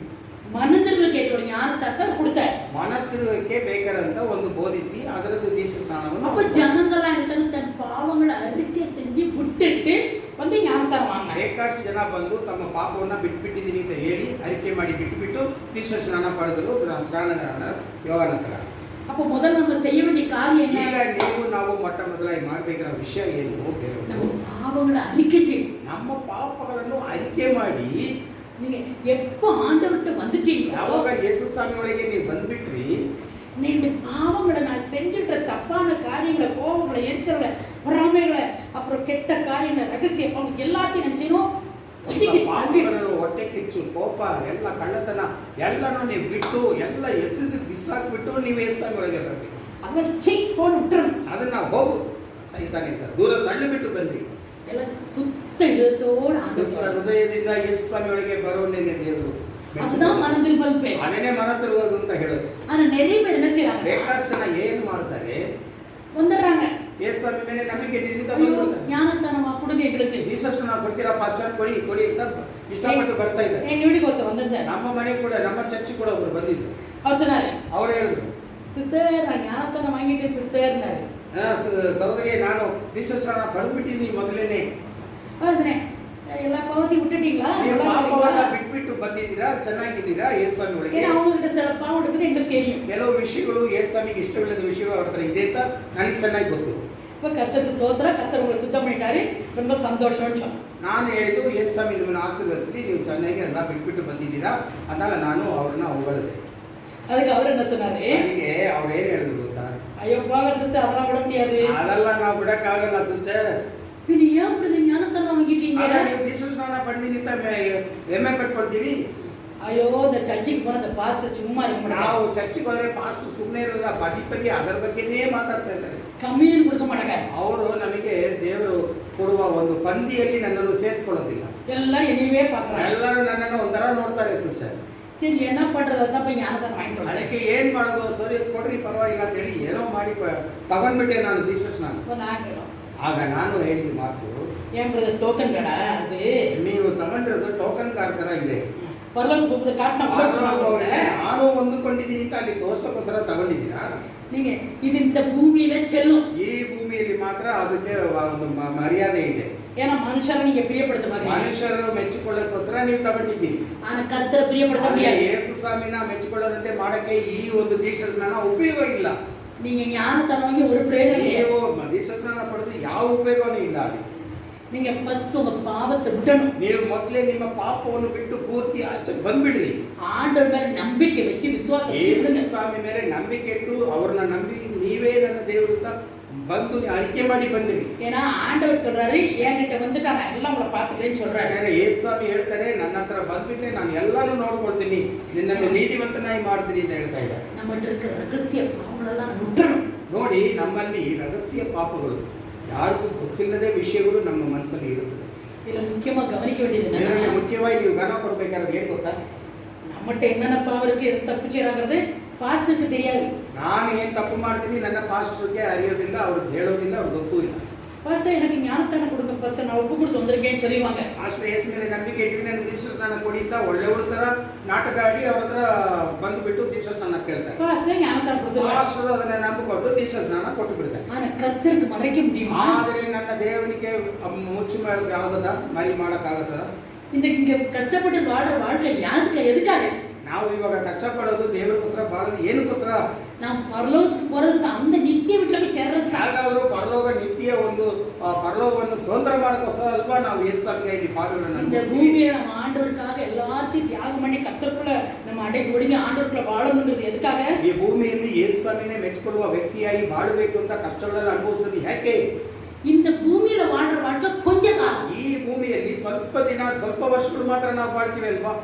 மனம் திரும்புவதற்கேற்ற ஒரு ஞானஸ்நானத்தை அவர் கொடுத்தார். ಮನ ತಿರುಗಕ್ಕೆ ಬೇಕಾದಂತ ಒಂದು ಬೋಧಿಸಿ ಅದರದ್ದು ದೀಕ್ಷಾಸ್ನಾನವನ್ನು அப்ப ஜனங்களாம் என்ன தன் பாவங்களை அறிக்கை செஞ்சு விட்டுட்டு வந்து ஞானஸ்நானம் வாங்கினாங்க. ಬೇಕಾಷ್ಟು ಜನ ಬಂದು ತಮ್ಮ ಪಾಪವನ್ನ ಬಿಟ್ಬಿಟ್ಟಿದ್ದೀನಿ ಅಂತ ಹೇಳಿ ಅರಿಕೆ ಮಾಡಿ ಬಿಟ್ಟು ದೀಕ್ಷಾಸ್ನಾನ ಪಡೆದರು ಸ್ನಾನಗಾರನ ಯೋಹಾನ ಹತ್ರ. அப்ப முதல்ல நம்ம செய்ய வேண்டிய காரியம் ಈಗ என்ன? ನೀವು ನಾವು ಮೊಟ್ಟ ಮೊದಲಾಗಿ ಮಾಡಬೇಕಾದ ವಿಷಯ ಏನು? நம்ம பாவங்களை அறிக்கை செய்யணும். ನಮ್ಮ ಪಾಪಗಳನ್ನು ಅರಿಕೆ ಮಾಡಿ, நீங்க எப்ப ஆண்டவர்கிட்ட வந்துட்டீங்களோ ಯಾವಾಗ ಯೇಸು ಸ್ವಾಮಿ ಒಳಗೆ ನೀವು ಬಂದ್ಬಿಟ್ರಿ, நீங்க பாவங்களை நான் செஞ்சுட்ட தப்பான காரியங்களை, கோபங்களை, எரிச்சலை, பொறாமைகளை, அப்புறம் கெட்ட காரியங்களை, ரகசியம் அவங்க எல்லாத்தையும் நினைச்சீனோ ಪಾಪಗಳನ್ನು, ಹೊಟ್ಟೆ ಕಿಚ್ಚು, ಕೋಪ, ಎಲ್ಲ ಕಳ್ಳತನ ಎಲ್ಲನೂ ನೀವು ಬಿಟ್ಟು ಎಲ್ಲ ಎಸೆದು ಬಿಸಾಕ್ಬಿಟ್ಟು ನೀವು ಯೇಸು ಸ್ವಾಮಿ ಒಳಗೆ ಬರ್ಬೇಕು. ಅದನ್ನ ಚೆಕ್ போட்டு விட்டுறணும். ಅದನ್ನ ಹೋಗು ಸೈತಾನಿಂದ ದೂರ ತಳ್ಳಿಬಿಟ್ಟು ಬನ್ನಿ. எல்லாம் சுத்த இதயத்தோட ಸುತ್ತ ಹೃದಯದಿಂದ ಯೇಸು ಸ್ವಾಮಿ ಒಳಗೆ ಬರೋನಿಗೆ ದೇವರು அதுதான் மனம் திரும்பல் பேர். ಅದನ್ನೇ ಮನ ತಿರುಗೋದು ಅಂತ ಹೇಳೋದು. ஆனா நிறைய பேர் என்ன செய்யறாங்க? ಬೇಕಾಷ್ಟು ಜನ ಏನು ಮಾಡ್ತಾರೆ, வந்துடுறாங்க, ಯೇಸು ಸ್ವಾಮಿ ಮೇಲೆ ನಂಬಿಕೆ ಇಟ್ಟಿದ್ರಿಂದ ஐயோ ಬಂದ್ಬಿಡ್ತಾರೆ. ஞானஸ்தானமா கொடுங்க எங்களுக்கு. ದೀಕ್ಷಾಸ್ನಾನ ಕೊಡ್ತೀರಾ ಪಾಸ್ಟರ್, ಕೊಡಿ ಅಂತ ಇಷ್ಟಪಟ್ಟು ಬರ್ತಾ ಇದ್ದಾರೆ. எங்க வீட்டுக்கு ஒருத்தர் வந்திருந்தார். ನಮ್ಮ ಮನೆ ಕೂಡ, ನಮ್ಮ ಚರ್ಚ್ ಕೂಡ ಒಬ್ರು ಬಂದಿದ್ರು. அவர் சொன்னாரு, ಅವ್ರು ಹೇಳಿದ್ರು, சிஸ்டர் நான் ஞானஸ்தானம் வாங்கிட்டேன் சிஸ்டர்னாரு. ಸಹೋದರಿಯೇ, ನಾನು ದೀಕ್ಷಾಸ್ನಾನ ಪಡೆದು ಬಿಟ್ಟಿದ್ದೀನಿ ಮೊದಲೇನೆ. ಹೌದ್ರಿ, ಎಲ್ಲ ಪಾವತಿ விட்டுட்டீங்களா? ನೀವು ಪಾಪವನ್ನ ಬಿಟ್ಬಿಟ್ಟು ಬಂದಿದ್ದೀರಾ, ಚೆನ್ನಾಗಿದ್ದೀರಾ ಯೇಸು ಸ್ವಾಮಿ ಒಳಗೆ? ஏன்னா அவங்ககிட்ட சில பாவம் இருக்குது எங்களுக்கு தெரியும். ಕೆಲವು ವಿಷಯಗಳು ಯೇಸು ಸ್ವಾಮಿಗೆ ಇಷ್ಟವಿಲ್ಲದ ವಿಷಯಗಳು ಅವ್ರ ಹತ್ರ ಇದೆ ಅಂತ ನನಗೆ ಚೆನ್ನಾಗಿ ಗೊತ್ತು. இப்ப கர்த்தருக்கு ஸ்தோத்திரம், கர்த்தர் உங்களை சுத்தம் பண்ணிட்டாரு, ரொம்ப சந்தோஷம்னு சொன்னேன். ನಾನು ಹೇಳಿದ್ದು, ಯೇಸು ಸ್ವಾಮಿ ನಿಮ್ಮನ್ನು ಆಶೀರ್ವದಿಸಲಿ, ನೀವು ಚೆನ್ನಾಗಿ ಎಲ್ಲ ಬಿಟ್ಬಿಟ್ಟು ಬಂದಿದ್ದೀರಾ ಅಂದಾಗ ನಾನು ಅವ್ರನ್ನ ಹೊಗಳಿದೆ. அதுக்கு அவர் என்ன சொன்னாரு? ನನಗೆ ಅವ್ರು ಏನು ಹೇಳಿದ್ರು ಗೊತ್ತಾ? ஐயோ போக சிஸ்டர், அதெல்லாம் விட முடியாது. ಅದೆಲ್ಲ ನಾವು ಬಿಡಕ್ಕಾಗಲ್ಲ ಸಿಸ್ಟರ್. பின்ன ஏன் இப்படி ஞானஸ்தானம் வாங்கிட்டீங்க? ನೀವು ದೀಕ್ಷಾಸ್ನಾನ ಪಡೆದಿನಿ ಅಂತ ಹೆಮ್ಮೆ ಪಟ್ಕೊಳ್ತೀವಿ. ஐயோ இந்த சர்ச்சுக்கு போன அந்த பாஸ்டர் சும்மா இருக்க மாட்டாங்க. ನಾವು ಚರ್ಚಿಗೆ ಹೋದ್ರೆ ಪಾಸ್ಟರ್ ಸುಮ್ಮನೆ ಇರೋಲ್ಲ, ಪದಿ ಅದರ ಬಗ್ಗೆನೇ ಮಾತಾಡ್ತಾ ಇದ್ದಾರೆ. கம்மியும் கொடுக்க மாட்டாங்க. ಅವರು ನಮಗೆ ದೇವರು ಕೊಡುವ ಒಂದು ಪಂದಿಯಲ್ಲಿ ನನ್ನನ್ನು ಸೇರಿಸ್ಕೊಳ್ಳೋದಿಲ್ಲ. எல்லாம் என்னையவே பார்க்கறாங்க. ಎಲ್ಲರೂ ನನ್ನನ್ನು ಒಂಥರ ನೋಡ್ತಾರೆ ಸಿಸ್ಟರ್. சரி என்ன பண்றது? அதான் போய் ஞானஸ்தானம் வாங்கிட்டு ಅದಕ್ಕೆ ಏನ್ ಮಾಡೋದು, ಸರಿ ಕೊಡ್ರಿ ಪರವಾಗಿಲ್ಲ ಅಂತ ಹೇಳಿ ಏನೋ ಮಾಡಿ ತಗೊಂಡ್ಬಿಟ್ಟೆ ನಾನು ದೀಕ್ಷಾಸ್ನಾನ. நாங்களும் ಆಗ ನಾನು ಹೇಳಿದ ಮಾತು, ஏன் பிரதர் டோக்கன் கடை அது ನೀವು ತಗೊಂಡಿರೋದು ಟೋಕನ್ ಕಾರ್ಡ್ ತರ ಇದೆ. பரலோக போகுது காட்டின ನಾನು ಹೊಂದಿಕೊಂಡಿದ್ದೀನಿ ಅಂತ ಅಲ್ಲಿ ತೋರ್ಸಕ್ಕೋಸ್ಕರ ತಗೊಂಡಿದ್ದೀರಾ? நீங்க இது இந்த பூமியில செல்லும். ಈ ಭೂಮಿಯಲ್ಲಿ ಮಾತ್ರ ಅದಕ್ಕೆ ಒಂದು ಮರ್ಯಾದೆ ಇದೆ. ஏன்னா மனுஷரை நீங்க பிரியப்படுத்த மாதிரி, ಮನುಷ್ಯರು ಮೆಚ್ಚಿಕೊಳ್ಳೋಕ್ಕೋಸ್ಕರ ನೀವು ತಗೊಂಡಿದ್ದೀರಿ. ஆனா கர்த்தரை பிரியப்படுத்த முடியாது. ಯೇಸು ಸ್ವಾಮಿನ ಮೆಚ್ಚಿಕೊಳ್ಳದಂತೆ ಮಾಡಕ್ಕೆ ಈ ಒಂದು ದೀಕ್ಷಾಸ್ನಾನ ಉಪಯೋಗ ಇಲ್ಲ. நீங்க ஞானஸ்தானம் வாங்கி ஒரு பிரயோஜனம் இல்லை. ನೀವು ದೀಕ್ಷಾಸ್ನಾನ ಪಡೆದು ಯಾವ ಉಪಯೋಗವೂ ಇಲ್ಲ ಅದಕ್ಕೆ. நீங்க ஃபர்ஸ்ட் உங்க பாவத்தை விடணும். ನೀವು ಮೊದಲೇ ನಿಮ್ಮ ಪಾಪವನ್ನು ಬಿಟ್ಟು ಪೂರ್ತಿ ಆಚೆ ಬಂದ್ಬಿಡ್ರಿ. ஆண்டவர் மேல நம்பிக்கை வச்சு விசுவாசம் ಯೇಸು வச்சு ಸ್ವಾಮಿ ಮೇಲೆ ನಂಬಿಕೆ ಇಟ್ಟು ಅವ್ರನ್ನ ನಂಬಿ ನೀವೇ ನನ್ನ ದೇವರು ಅಂತ ಬಂದು ಅರಿಕೆ ಮಾಡಿ ಬಂದ್ರಿ. ஏன்னா ஆண்டவர் சொல்றாரு, என்கிட்ட வந்துட்டாங்க எல்லாம் உங்களை பார்த்துக்கிறேன்னு சொல்றாரு. ಯಾಕಂದ್ರೆ ಯೇಸು ಸ್ವಾಮಿ ಹೇಳ್ತಾರೆ, ನನ್ನ ಹತ್ರ ಬಂದ್ಬಿಟ್ರೆ ನಾನು ಎಲ್ಲಾನು ನೋಡ್ಕೊಳ್ತೀನಿ, ನಿನ್ನನ್ನು ನೀತಿವಂತನಾಗಿ ಮಾಡ್ತೀನಿ ಅಂತ ಹೇಳ್ತಾ ಇದ್ದಾರೆ. நம்மகிட்ட இருக்கிற ரகசிய பாவங்களெல்லாம் விட்டுறணும். ನೋಡಿ, ನಮ್ಮಲ್ಲಿ ರಹಸ್ಯ ಪಾಪಗಳು, ಯಾರಿಗೂ ಗೊತ್ತಿಲ್ಲದೆ ವಿಷಯಗಳು ನಮ್ಮ ಮನಸ್ಸಲ್ಲಿ ಇರುತ್ತದೆ. இதுல முக்கியமா கவனிக்க வேண்டியது ಇದರಲ್ಲಿ என்னன்னா, ಮುಖ್ಯವಾಗಿ ನೀವು ಗಮನ ಕೊಡ್ಬೇಕಾದ್ರೆ ಏನ್ ಗೊತ್ತಾ? நம்மகிட்ட என்னென்ன பாவம் இருக்கு, எது தப்பு செய்யறாங்கிறது பாஸ்டருக்கு தெரியாது. ನಾನು ಏನ್ ತಪ್ಪು ಮಾಡ್ತೀನಿ ನನ್ನ ಪಾಸ್ಟರ್ಗೆ ಅರಿಯೋದಿಲ್ಲ, ಅವ್ರಿಗೆ ಹೇಳೋದಿಲ್ಲ, ಅವ್ರಿಗೆ ಗೊತ್ತೂ ಇಲ್ಲ. பாஸ்டர் எனக்கு ஞானஸ்தானம் கொடுங்க பாஸ்டர், நான் ஒப்பு கொடுத்து வந்திருக்கேன்னு சொல்லுவாங்க. ಪಾಸ್ಟರ್ ಯೇಸು ಮೇಲೆ ನಂಬಿಕೆ ಇಟ್ಟಿದ್ದೀನಿ, ನನ್ನ ದೀಕ್ಷಾಸ್ನಾನ ಕೊಡಿ ಅಂತ ಒಳ್ಳೆಯವ್ರ ತರ ನಾಟಕ ಆಡಿ ಅವ್ರ ಹತ್ರ ಬಂದು ಬಂದುಬಿಟ್ಟು ದೀಕ್ಷಾ ಸ್ನಾನ ಕೇಳ್ತಾರೆ. பாஸ்டர் ஞானசாரம் கொடுத்துருவாரு. ಪಾಸ್ಟರ್ ಅದನ್ನ ನಂಬಿಕೊಂಡು ದೀಕ್ಷಾ ಸ್ನಾನ ಕೊಟ್ಟು ಬಿಡ್ತಾರೆ. ஆனா கர்த்தருக்கு மறைக்க முடியுமா? ಆದರೆ ನನ್ನ ದೇವರಿಗೆ ಮುಚ್ಚು ಮಾಡೋಕೆ ಆಗದ, ಮರಿ ಮಾಡಕ್ ಆಗದ? இன்னைக்கு இங்க கஷ்டப்பட்டு வாழ்ற வாழ்க்கை யாருக்கு எதுக்காக? ನಾವು ಇವಾಗ ಕಷ್ಟಪಡೋದು ದೇವರಿಗೋಸ್ಕರ, ಬಾಳೋದು ಏನಕ್ಕೋಸ್ಕರ? நாம் பரலோகத்துக்கு போறதுக்கு அந்த நித்திய வீட்டுல போய் சேர்றதுக்கு. ಯಾರಾದ್ರೂ ಪರಲೋಕ ನಿತ್ಯ ಒಂದು ಪರಲೋಕವನ್ನು ಸ್ವತಂತ್ರ ಮಾಡೋಕ್ಕೋಸ್ಕರ ಅಲ್ವಾ ನಾವು ಯೇಸು ಸ್ವಾಮಿಗೆ ಇಲ್ಲಿ ಪಾದಗಳನ್ನು இந்த பூமியை நம்ம ஆண்டவருக்காக எல்லாத்தையும் தியாகம் பண்ணி கர்த்தருக்குள்ள நம்ம அடை ஒடுங்கி ஆண்டவருக்குள்ள வாழணுங்கிறது எதுக்காக? ಈ ಭೂಮಿಯಲ್ಲಿ ಯೇಸು ಸ್ವಾಮಿನೇ ಮೆಚ್ಚಿಕೊಳ್ಳುವ ವ್ಯಕ್ತಿಯಾಗಿ ಬಾಳಬೇಕು ಅಂತ ಕಷ್ಟಗಳನ್ನು ಅನುಭವಿಸೋದು ಯಾಕೆ? இந்த பூமியில வாழ்ற வாழ்க்கை கொஞ்ச காலம். ಈ ಭೂಮಿಯಲ್ಲಿ ಸ್ವಲ್ಪ ದಿನ, ಸ್ವಲ್ಪ ವರ್ಷಗಳು ಮಾತ್ರ ನಾವು ಬಾಳ್ತೀವಿ ಅಲ್ವಾ?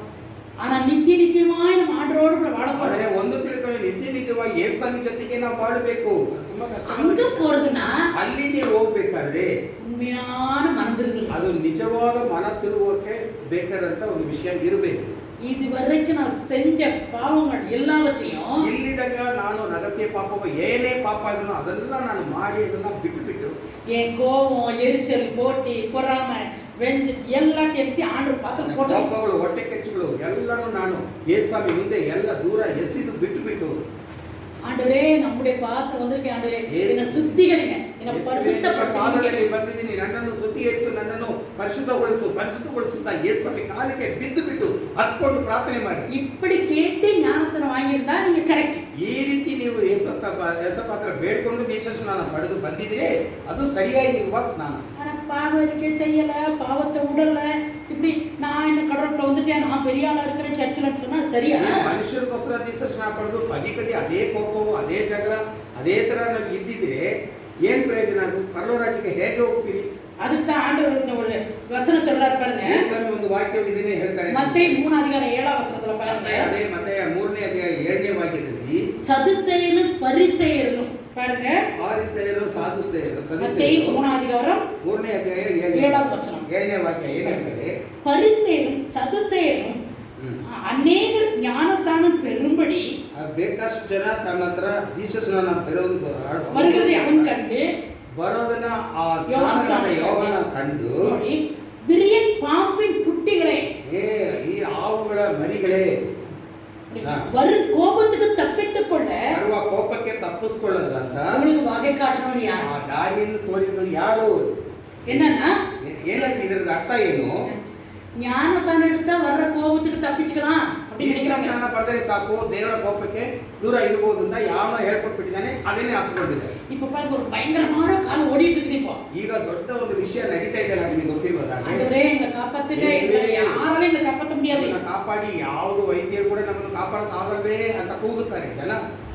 ஆனா நித்தியமாய் நம்ம ஆண்டவரோடு கூட வாழ ಆದರೆ போறோம். ಒಂದು ತಿಳ್ಕೊಳ್ಳಿ, ನಿತ್ಯವಾಗಿ ಯೇಸು ಸ್ವಾಮಿ ಜೊತೆಗೆ ನಾವು ಬಾಳಬೇಕು. ತುಂಬಾ ಕಷ್ಟ. அங்க போறதுன்னா ಅಲ್ಲಿ ನೀವು ಹೋಗ್ಬೇಕಾದ್ರೆ உண்மையான மனதிருங்கள். ಅದು ನಿಜವಾದ ಮನ ತಿರುಗೋಕೆ ಬೇಕಾದಂತ ಒಂದು ವಿಷಯ ಇರಬೇಕು. இது வரைக்கும் நான் செஞ்ச பாவங்கள் எல்லாவற்றையும் ಇಲ್ಲಿದಾಗ ನಾನು ರಹಸ್ಯ ಪಾಪ ಏನೇ ಪಾಪ ಆಗಿನೋ ಅದೆಲ್ಲ ನಾನು ಮಾಡಿ ಅದನ್ನ ಬಿಟ್ಟು என் கோபம், எரிச்சல், போட்டி, பொறாமை, வெஞ்சு எல்லாத்தையும் எரிச்சு ஆண்டவர் பார்த்து போட்டு ಕೋಪಗಳು, ಹೊಟ್ಟೆ ಕೆಚ್ಚುಗಳು ಎಲ್ಲಾನು ನಾನು ಯೇಸುವಿನ ಮುಂದೆ ಎಲ್ಲ ದೂರ ಎಸೆದು ಬಿಟ್ಟು ஆண்டவரே நம்முடைய பாத்திரம் வந்திருக்கேன் ஆண்டவரே என்ன சுத்திகரிங்க, என்ன பரிசுத்தப்படுத்துங்க. ಪಾದದಲ್ಲಿ ಬಂದಿದ್ದೀನಿ, ನನ್ನನ್ನು ಶುದ್ಧೀಕರಿಸು, ನನ್ನನ್ನು ಪರಿಶುದ್ಧಗೊಳಿಸುತ್ತ ಯೇಸುವಿನ ಕಾಲಿಗೆ ಬಿದ್ದು ಹತ್ಕೊಂಡು ಪ್ರಾರ್ಥನೆ ಮಾಡಿ. இப்படி கேட்டு ஞானத்தனை வாங்கியிருந்தா நீங்க கரெக்ட். ಈ ರೀತಿ ನೀವು ಯೇಸಪಾತ್ರ ಬೇಡ್ಕೊಂಡು ದೀಕ್ಷಾ ಸ್ನಾನ ಪಡೆದು ಬಂದಿದ್ರೆ ಅದು ಸರಿಯಾಗಿರುವ ಸ್ನಾನ. ஆனா பாவம் இருக்கே செய்யல, பாவத்தை உடல, இப்படி நான் இந்த கடற்குள்ள வந்துட்டேன், நான் பெரிய ஆளா இருக்கிறேன் சர்ச்சில் சொன்னா சரியா? ಮನುಷ್ಯರಿಗೋಸ್ಕರ ದೀಕ್ಷಾ ಸ್ನಾನ ಪಡೆದು ಪದೇ ಅದೇ ಕೋಪವು, ಅದೇ ಜಗಳ, ಅದೇ ತರ ನಾವು ಇದ್ದಿದ್ರೆ ಏನ್ ಪ್ರಯೋಜನ? ಅದು ಪರಲೋಕ ರಾಜ್ಯಕ್ಕೆ ಹೇಗೆ ಹೋಗ್ತೀರಿ? அதுக்கு தான் ஆண்டவர் ஒரு வசனம் சொல்றாரு பாருங்க. ಯೇಸುಸ್ವಾಮಿ ಒಂದು ವಾಕ್ಯ ಇದನ್ನೇ ಹೇಳ್ತಾರೆ. மத்தேயு 3:7 பாருங்க. ಅದೇ ಮತ್ತೆಯ 3:7 ವಾಕ್ಯದಲ್ಲಿ சதுசேயரும் பரிசேயரும் பாருங்க. ಫರಿಸಾಯರು, ಸಾದುಸೇಯರು, மத்தேயு 3:7 7ನೇ ವಾಕ್ಯ ಏನ್ ಹೇಳ್ತಾರೆ? பரிசேயரும் சதுசேயரும் அநேகர் ஞானஸ்தானம் பெறும்படி ಬೇಕಷ್ಟು ಜನ ತನ್ನ ಹತ್ರ ದೀಕ್ಷಾ ಸ್ನಾನ வருகிறதை அவன் கண்டு ಬರೋದನ್ನ ಆ ಸ್ನಾನದ ಯೋಗನ ಕಂಡು விரியன் பாம்பின் குட்டிகளே, ಈ ಆವುಗಳ ಮರಿಗಳೇ, வரும் கோபத்துக்கு தப்பித்துக் கொள்ள ಬರುವ ಕೋಪಕ್ಕೆ ತಪ್ಪಿಸ್ಕೊಳ್ಳೋದಂತ உங்களுக்கு வகை காட்டணும் யார்? ಆ ದಾರಿಯನ್ನು ತೋರಿದ್ದು ಯಾರು? என்னன்னா ಏನಂತ ಇದರ ಅರ್ಥ ಏನು? ஞானஸ்தானம் எடுத்தா வர்ற கோபத்துக்கு தப்பிச்சுக்கலாம் அப்படின்னு ದೀಕ್ಷಾ நினைக்கிறாங்க. ಸ್ನಾನ ಪಡೆದರೆ ಸಾಕು, ದೇವರ ಕೋಪಕ್ಕೆ ದೂರ ಇರಬಹುದು ಅಂತ ಯಾವನೋ ಹೇಳ್ಕೊಟ್ಬಿಟ್ಟಿದ್ದಾನೆ, ಅದನ್ನೇ ಹಾಕೊಂಡಿದ್ದಾರೆ. இப்ப பாருங்க ஒரு பயங்கரமான காலம் ஓடிட்டு இருக்குது. இப்போ ಈಗ ದೊಡ್ಡ ಒಂದು ವಿಷಯ ನಡೀತಾ ಇದೆ, ನಿಮಗೆ ಗೊತ್ತಿರ್ಬೋದಾಗೆ. ஆண்டவரே எங்களை காப்பாத்துங்க, யாராலும் எங்களை ಕಾಪಾತ್ತ முடியாது. ಕಾಪಾಡಿ, ಯಾವುದು ವೈದ್ಯರು ಕೂಡ ನಮ್ಮನ್ನು ಕಾಪಾಡಕ್ ಆಗಲ್ವೇ ಅಂತ ಕೂಗುತ್ತಾರೆ ಜನ.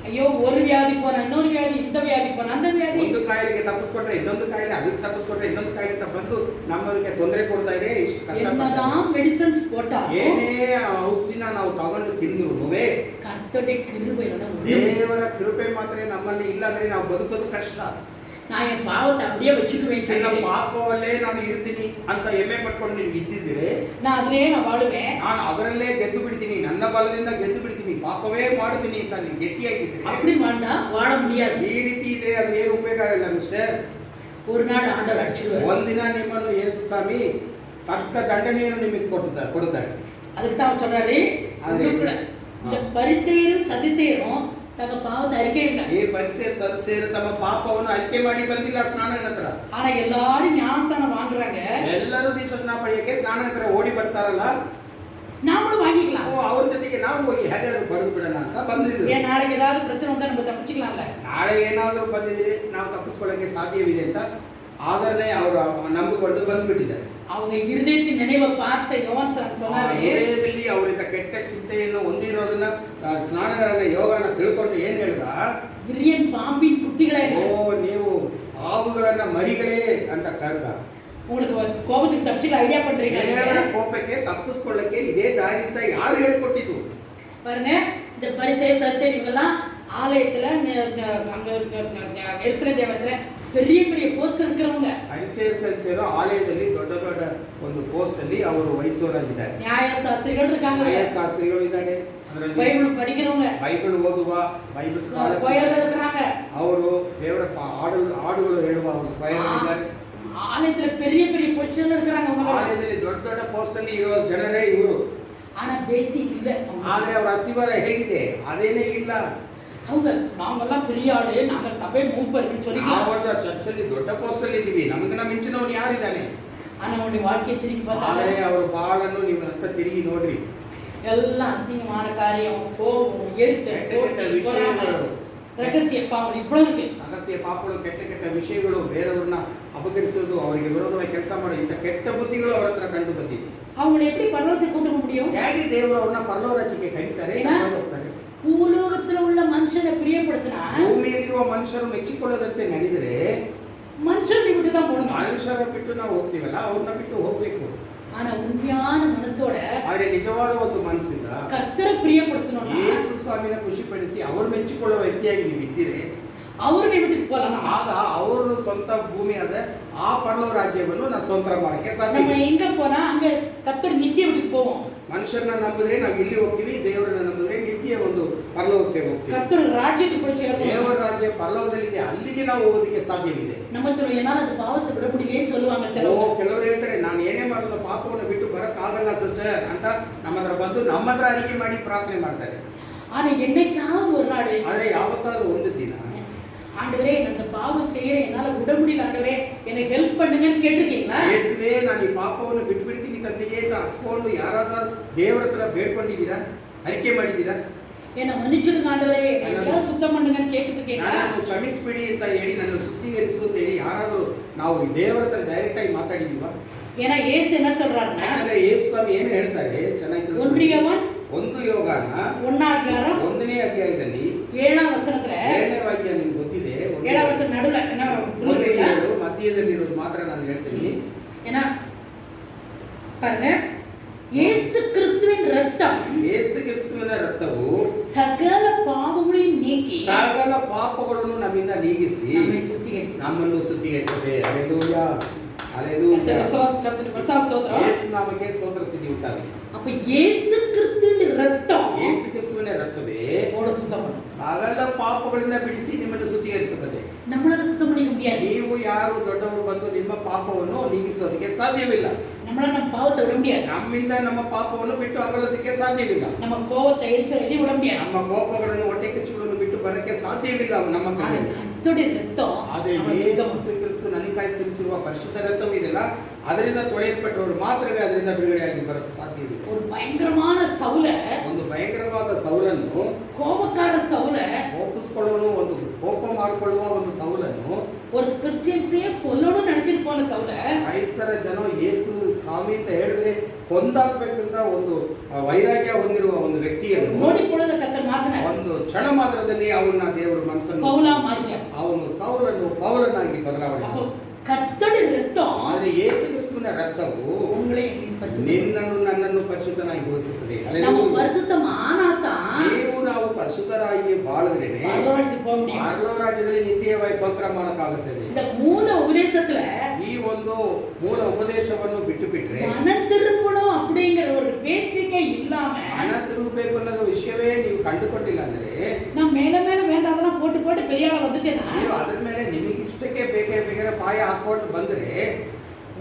ஐயோ ஒரு வியாதி போன இன்னொரு வியாதி, இந்த வியாதி போன அந்த விಯಾದಿ, ಒಂದು ಕಾಯಿಲೆಗೆ ತಪ್ಪಿಸ್ಕೊಟ್ರೆ ಇನ್ನೊಂದು ಕಾಯಿಲೆ, ಅದಕ್ಕೆ ತಪ್ಪಿಸ್ಕೊಟ್ರೆ ಇನ್ನೊಂದು ಕಾಯಿಲೆ ಅಂತ ಬಂದು ನಮ್ಮವರಿಗೆ ತೊಂದರೆ ಕೊಡ್ತಾ ಇದೆ. ಇಷ್ಟು என்னதான் மெடிசன்ஸ் போட்டா ಏನೇ ಔಷಧಿನ ನಾವು ತಗೊಂಡು ತಿಂದ್ರುನುವೆ கர்த்தருடைய கிருபையில தான் ದೇವರ ಕೃಪೆ ಮಾತ್ರ ನಮ್ಮಲ್ಲಿ ಇಲ್ಲ ಅಂದ್ರೆ ನಾವು ಬದುಕೋದು ಕಷ್ಟ. நான் என் பாவத்தை அப்படியே வச்சுக்குவேன், ನನ್ನ ಪಾಪವಲ್ಲೇ ನಾನು ಇರ್ತೀನಿ ಅಂತ ಹೆಮ್ಮೆ ಪಟ್ಕೊಂಡು ನೀವು ಇದ್ದಿದ್ರೆ நான் அதுலயே நான் வாழுவேன், ನಾನು ಅದರಲ್ಲೇ ಗೆದ್ದು ಬಿಡ್ತೀನಿ, ನನ್ನ ಬಲದಿಂದ ಗೆದ್ದು ಬಿಡ್ತೀನಿ, ಪಾಪವೇ ಮಾಡ್ತೀನಿ ಅಂತ ನೀವು ಗಟ್ಟಿಯಾಗಿದ್ರೆ அப்படி வாழ்ந்தா வாழ முடியாது. ಈ ರೀತಿ ಇದ್ರೆ ಅದು ಏನು ಉಪಯೋಗ ಆಗಲ್ಲ ಮಿಸ್ಟರ್. ஒரு நாள் ஆண்டவர் அடிச்சிடுவார். ಒಂದಿನ ನಿಮ್ಮನ್ನು ಯೇಸು ಸ್ವಾಮಿ ತಕ್ಕ ದಂಡನೆಯನ್ನು ನಿಮಗೆ ಕೊಡುತ್ತಾರೆ. அதுக்கு தான் அவர் சொல்றாரு, இந்த பரிசேயரும் சதுசேயரும் தங்க பாவத்தை அறிக்கை இல்லை. ಈ ಪರಿಸೇರು ಸದಸ್ಯರು ತಮ್ಮ ಪಾಪವನ್ನು ಅರಿಕೆ ಮಾಡಿ ಬಂದಿಲ್ಲ ಸ್ನಾನದ ಹತ್ರ. ஆனா எல்லாரும் ஞானஸ்தானம் வாங்குறாங்க. ಎಲ್ಲರೂ ದೀಕ್ಷಾ ಸ್ನಾನ ಪಡೆಯಕ್ಕೆ ಸ್ನಾನದ ಹತ್ರ ಓಡಿ ಬರ್ತಾರಲ್ಲ, நாமளும் வாங்கிக்கலாம். ಅವ್ರ ಜೊತೆಗೆ ನಾವು ಹೋಗಿ ಹೇಗಾದ್ರೂ ಪಡೆದು ಬಿಡೋಣ ಅಂತ ಬಂದಿದ್ರು. ஏன் நாளைக்கு ஏதாவது பிரச்சனை வந்தா நம்ம தப்பிச்சுக்கலாம்ல. ನಾಳೆ ಏನಾದರೂ ಬಂದಿದ್ರೆ ನಾವು ತಪ್ಪಿಸ್ಕೊಳ್ಳಕ್ಕೆ ಸಾಧ್ಯವಿದೆ ಅಂತ ಆದರನೇ ಅವರು ನಂಬಿಕೊಂಡು ಬಂದ್ಬಿಟ್ಟಿದ್ದಾರೆ. அவங்க இருதயத்தின் நினைவை பார்த்த யோவான் சொன்னாரு, ಹೃದಯದಲ್ಲಿ ಅವರಿಂದ ಕೆಟ್ಟ ಚಿಂತೆಯನ್ನು ಹೊಂದಿರೋದನ್ನ ಸ್ನಾನಗಾರನ ಯೋಗನ ತಿಳ್ಕೊಂಡು ಏನ್ ಹೇಳ್ದ? விரியன் பாம்பின் குட்டிகளே, ಓ ನೀವು ಆವುಗಳನ್ನ ಮರಿಗಳೇ ಅಂತ ಕರೆದ. உங்களுக்கு கோபத்துக்கு தப்பிச்சுக்க ஐடியா பண்றீங்க. ದೇವರ ಕೋಪಕ್ಕೆ ತಪ್ಪಿಸ್ಕೊಳ್ಳಕ್ಕೆ ಇದೇ ದಾರಿ ಅಂತ ಯಾರು ಹೇಳ್ಕೊಟ್ಟಿದ್ದು? பாருங்க, இந்த பரிசேயர் சதுசேயர் இவங்கெல்லாம் ஆலயத்துல அங்க எருசலேம் தேவாலயத்துல பெரிய பெரிய போஸ்ட் இருக்கிறவங்க. ಪರಿಸೇಯರು ಸದಸ್ಯರು ಆಲಯದಲ್ಲಿ ದೊಡ್ಡ ದೊಡ್ಡ ಒಂದು ಪೋಸ್ಟ್ ಅಲ್ಲಿ ಅವರು ವಹಿಸೋರಾಗಿದ್ದಾರೆ. நியாயசாஸ்திரிகள் இருக்காங்க, ನ್ಯಾಯಶಾಸ್ತ್ರಿಗಳು ಇದ್ದಾರೆ, ಅದರಲ್ಲಿ பைபிள் படிக்கிறவங்க, ಬೈಬಲ್ ಓದುವ ಬೈಬಲ್ ಸ್ಕಾಲರ್ಸ್ கோயில்கள் இருக்கிறாங்க, ಅವರು ದೇವರ ಹಾಡುಗಳು ಹೇಳುವ ಬಯಲಿದ್ದಾರೆ. ஆலயத்துல பெரிய பெரிய பொசிஷன்ல இருக்கிறாங்க. அவங்க ಆಲಯದಲ್ಲಿ ದೊಡ್ಡ ದೊಡ್ಡ ಪೋಸ್ಟ್ ಅಲ್ಲಿ ಇರುವ ಜನರೇ ಇವರು. ஆனா பேசிக் இல்ல. ಆದ್ರೆ ಅವರ ಅಸ್ತಿವಾರ ಹೇಗಿದೆ ಅದೇನೇ ಇಲ್ಲ. அவங்க நாங்கெல்லாம் பெரிய ஆளு, நாங்க சபை மூப்பர்னு சொல்லி ನಾವೆಲ್ಲ ಚರ್ಚಲ್ಲಿ ದೊಡ್ಡ ಪೋಸ್ಟ್ ಅಲ್ಲಿ ಇದ್ದೀವಿ, ನಮಗಿನ ಮಿಂಚಿನವನು ಯಾರಿದ್ದಾನೆ? ஆனா அவனுடைய வாழ்க்கையை திரும்பி பார்த்தா ಆದರೆ ಅವರ ಬಾಳನ್ನು ನೀವು ಅಂತ ತಿರುಗಿ ನೋಡ್ರಿ, எல்லாம் அசிங்கமான காரியம், கோபம், எரிச்சல், ವಿಷಯಗಳು, ரகசிய பாவம் இவ்வளவு இருக்கு. ರಹಸ್ಯ ಪಾಪಗಳು, ಕೆಟ್ಟ ಕೆಟ್ಟ ವಿಷಯಗಳು, ಬೇರೆಯವ್ರನ್ನ ಅಪಕರಿಸೋದು, ಅವರಿಗೆ ವಿರೋಧವಾಗಿ ಕೆಲಸ ಮಾಡೋ ಇಂಥ ಕೆಟ್ಟ ಬುದ್ಧಿಗಳು ಅವರ ಹತ್ರ ಕಂಡು ಬಂದಿದೆ. அவங்களை எப்படி பரலோகத்துக்கு கொண்டு போக முடியும்? ಹೇಗೆ ದೇವರು ಅವ್ರನ್ನ ಪರಲೋಕ ರಾಜ್ಯಕ್ಕೆ ಕರೀತಾರೆ, ಹೋಗ್ತಾರೆ. பூலோகத்துல உள்ள மனுஷனை பிரியப்படுத்தினா, ಭೂಮಿಯಲ್ಲಿರುವ ಮನುಷ್ಯರು ಮೆಚ್ಚಿಕೊಳ್ಳದಂತೆ ನಡೆದರೆ மனுஷனை விட்டு தான் போகணும். ಮನುಷ್ಯರ ಬಿಟ್ಟು ನಾವು ಹೋಗ್ತೀವಲ್ಲ, ಅವ್ರನ್ನ ಬಿಟ್ಟು ಹೋಗ್ಬೇಕು. ஆனா உண்மையான மனசோட, ಆದ್ರೆ ನಿಜವಾದ ಒಂದು ಮನಸ್ಸಿಂದ கர்த்தரை பிரியப்படுத்தணும். ಯೇಸು ಸ್ವಾಮಿನ ಖುಷಿಪಡಿಸಿ ಅವರು ಮೆಚ್ಚಿಕೊಳ್ಳುವ ವ್ಯಕ್ತಿಯಾಗಿ ನೀವು ಇದ್ದೀರಿ, அவருடைய வீட்டுக்கு போலாம். ಆಗ ಅವರು ಸ್ವಂತ ಭೂಮಿಯಾದ ಆ ಪರಲೋಕ ರಾಜ್ಯವನ್ನು ನಾವು ಸ್ವತಂತ್ರ ಮಾಡಕ್ಕೆ ಸಾಧ್ಯ. நம்ம எங்க போனா அங்க கர்த்தர் நித்திய வீட்டுக்கு போவோம். ಮನುಷ್ಯರನ್ನ ನಂಬಿದ್ರೆ ನಾವು ಇಲ್ಲಿ ಹೋಗ್ತೀವಿ, ದೇವರನ್ನ ನಂಬಿದ್ರೆ ನಿತ್ಯ ಒಂದು ಪರಲೋಕಕ್ಕೆ ಹೋಗ್ತೀವಿ. கர்த்தர் ರಾಜ್ಯಕ್ಕೆ போய் ಸೇರಬಹುದು. ದೇವರ ರಾಜ್ಯ ಪರಲೋಕದಲ್ಲಿದೆ, ಅಲ್ಲಿಗೆ ನಾವು ಹೋಗೋದಕ್ಕೆ ಸಾಧ್ಯವಿದೆ. நம்ம சொல்லுவோம், என்னால அது பாவத்தை விட முடியலன்னு சொல்லுவாங்க ಓ, சிலர். ಕೆಲವರು ಹೇಳ್ತಾರೆ ನಾನು ಏನೇ ಮಾಡೋದು ಪಾಪವನ್ನು ಬಿಟ್ಟು ಬರಕ್ ಆಗಲ್ಲ ಸಿಸ್ಟರ್ ಅಂತ ನಮ್ಮ ಹತ್ರ ಬಂದು ನಮ್ಮ ಹತ್ರ ಅರಿಕೆ ಮಾಡಿ ಪ್ರಾರ್ಥನೆ ಮಾಡ್ತಾರೆ. ஆனா என்னைக்காவது ஒரு நாள், ಆದ್ರೆ ಯಾವತ್ತಾದ್ರೂ ಒಂದು ದಿನ ஆண்டவரே அந்த பாவம் செய்யறேன், என்னால விட முடியல ஆண்டவரே எனக்கு ஹெல்ப் பண்ணுங்கன்னு கேட்டுக்கீங்களா? ಯೇಸುವೇ ನಾನು ಈ ಪಾಪವನ್ನು ಬಿಟ್ಟು ಬಿಡ್ತೀನಿ ತಂದೆಗೆ ಅಂತ ಹತ್ಕೊಂಡು ಯಾರಾದ್ರೂ ದೇವರ ಹತ್ರ ಬೇಡ್ಕೊಂಡಿದ್ದೀರಾ, ಅರಿಕೆ ಮಾಡಿದ್ದೀರಾ? என்ன மன்னிச்சிடுங்க ஆண்டவரே, எல்லாம் சுத்தம் பண்ணுங்கன்னு கேட்டுக்கீங்களா? ನಾನು ಕ್ಷಮಿಸ್ಬಿಡಿ ಅಂತ ಹೇಳಿ ನನ್ನ ಶುದ್ಧೀಕರಿಸು ಅಂತ ಹೇಳಿ ಯಾರಾದ್ರೂ ನಾವು ದೇವರ ಹತ್ರ ಡೈರೆಕ್ಟ್ ಆಗಿ ಮಾತಾಡಿದೀವಾ? ஏன்னா இயேசு என்ன சொல்றாருன்னா, ಯಾಕಂದ್ರೆ ಯೇಸು ಸ್ವಾಮಿ ಏನು ಹೇಳ್ತಾರೆ ಚೆನ್ನಾಗಿ ತಿಳ್ಕೊಳ್ಳಿ. 1 யோவான் 1 ಯೋಹಾನ 1ನೇ ಅಧ್ಯಾಯದಲ್ಲಿ 7ஆம் வசனத்துல, 7ನೇ ವಾಕ್ಯ ನಿಮ್ಗೆ ಗೊತ್ತಿದೆ. 7ஆம் வசனம் நடுவுல என்ன சொல்லுவீங்க? ಮಧ್ಯದಲ್ಲಿರೋದು ಮಾತ್ರ ನಾನು ಹೇಳ್ತೀನಿ. ஏன்னா பாருங்க, இயேசு கிறிஸ்துவின் ரத்தம், ಯೇಸು ಕ್ರಿಸ್ತುವಿನ ರಕ್ತವು சகல பாவங்களையும் நீக்கி ಸಕಲ ಪಾಪಗಳನ್ನು ನಮ್ಮಿಂದ ನೀಗಿಸಿ நம்மை சுத்திகரிக்கும். ನಮ್ಮನ್ನು ಶುದ್ಧೀಕರಿಸುತ್ತದೆ. Hallelujah, hallelujah. ಯೇಸು ನಾಮಕ್ಕೆ ಸ್ತೋತ್ರ ಸ್ತುತಿ ಉಂಟಾಗಲಿ. அப்ப இயேசு கிறிஸ்துவின் ரத்தம் ಯೇಸು ಕ್ರಿಸ್ತುವಿನ ರಕ್ತವೇ ஓட சுத்தம் பண்ணும். ಸಕಲ ಪಾಪಗಳಿಂದ ಬಿಡಿಸಿ ನಿಮ್ಮನ್ನು ಶುದ್ಧೀಕರಿಸುತ್ತದೆ. நம்மளால சுத்தம் பண்ணிக்க முடியாது. ನೀವು ಯಾರು ದೊಡ್ಡವರು ಬಂದು ನಿಮ್ಮ ಪಾಪವನ್ನು ನೀಗಿಸೋದಕ್ಕೆ ಸಾಧ್ಯವಿಲ್ಲ. நம்மளால நம்ம பாவத்தை விட முடியாது. ನಮ್ಮಿಂದ ನಮ್ಮ ಪಾಪವನ್ನು ಬಿಟ್ಟು ಅಗಲೋದಕ್ಕೆ ಸಾಧ್ಯವಿಲ್ಲ. நம்ம கோபத்தை எரிச்சல் எதையும் விட முடியாது. ನಮ್ಮ ಕೋಪಗಳನ್ನು ಹೊಟ್ಟೆ ಕಿಚ್ಚುಗಳನ್ನು ಬಿಟ್ಟು ಬರಕ್ಕೆ ಸಾಧ್ಯವಿಲ್ಲ ನಮ್ಮ ಕೈಯಲ್ಲಿ. கர்த்தருடைய ரத்தம் ಆದರೆ ಯೇಸು ಕ್ರಿಸ್ತು ನನಗಾಗಿ ಸಿಂಹಿಸಿರುವ ಪರಿಶುದ್ಧ ರಕ್ತವು ಇದೆಲ್ಲ, ಅದರಿಂದ ತೊಳೆಯಲ್ಪಟ್ಟವರು ಮಾತ್ರವೇ ಅದರಿಂದ ಬಿಡುಗಡೆಯಾಗಿ ಬರಕ್ಕೆ ಸಾಧ್ಯವಿದೆ. ஒரு பயங்கரமான சவுல, ಒಂದು ಭಯಂಕರವಾದ ಸೌಲನ್ನು, கோபக்கார சவுல, ಕೋಪಿಸಿಕೊಳ್ಳುವ ಒಂದು ಕೋಪ ಮಾಡಿಕೊಳ್ಳುವ ಒಂದು ಸೌಲನ್ನು, ஒரு கிறிஸ்டியன்ஸே கொல்லணும்னு நினைச்சிட்டு போன சவுல, ಕ್ರೈಸ್ತರ ಜನ ಯೇಸು ಸ್ವಾಮಿ ಅಂತ ಹೇಳಿದ್ರೆ ಕೊಂದಾಕ್ಬೇಕಂತ ಒಂದು ವೈರಾಗ್ಯ ಹೊಂದಿರುವ ಒಂದು ವ್ಯಕ್ತಿಯನ್ನು ನೋಡಿ பொழுது கர்த்தர் மாத்தினார். ಒಂದು ಕ್ಷಣ ಮಾತ್ರದಲ್ಲಿ ಅವನ್ನ ದೇವರು ಮನಸ್ಸನ್ನು பவுலா மாறினார். ಅವನು ಸೌಲನ್ನು ಪೌಲನಾಗಿ ಬದಲಾವಣೆ. அப்போ கர்த்தருடைய ரத்தம் ಆದರೆ ಯೇಸು ಕ್ರಿಸ್ತುವಿನ ರಕ್ತವು உங்களை பரிசுத்தம், ನಿನ್ನನ್ನು ನನ್ನನ್ನು ಪರಿಶುದ್ಧನಾಗಿಗೊಳಿಸುತ್ತದೆ. நம்ம பரிசுத்தம் ஆனாதான் ನೀವು ನಾವು ಪರಿಶುದ್ಧರಾಗಿ ಬಾಳಿದ್ರೇನೆ பரலோகத்துக்கு போக முடியும். ಪರಲೋಕ ರಾಜ್ಯದಲ್ಲಿ ನಿತ್ಯವಾಗಿ ಸ್ವತಂತ್ರ ಮಾಡಕ್ಕಾಗುತ್ತದೆ. இந்த மூல உபதேசத்துல ಈ ಒಂದು ಮೂಲ ಉಪದೇಶವನ್ನು ಬಿಟ್ಟು ಬಿಟ್ರೆ, மனம் திரும்பணும் அப்படிங்கிற ஒரு பேசிக்கே இல்லாம ಹಣ ತಿರುಗಬೇಕು ಅನ್ನೋದು ವಿಷಯವೇ ನೀವು ಕಂಡುಕೊಂಡಿಲ್ಲ ಅಂದ್ರೆ, நான் மேல மேல வேண்டாதெல்லாம் போட்டு போட்டு பெரிய ஆள வந்துட்டேன்னா ನೀವು ಅದ್ರ ಮೇಲೆ ನಿಮಗೆ ಇಷ್ಟಕ್ಕೆ ಬೇಕಾದ್ರೆ ಪಾಯ ಹಾಕೊಂಡು ಬಂದ್ರೆ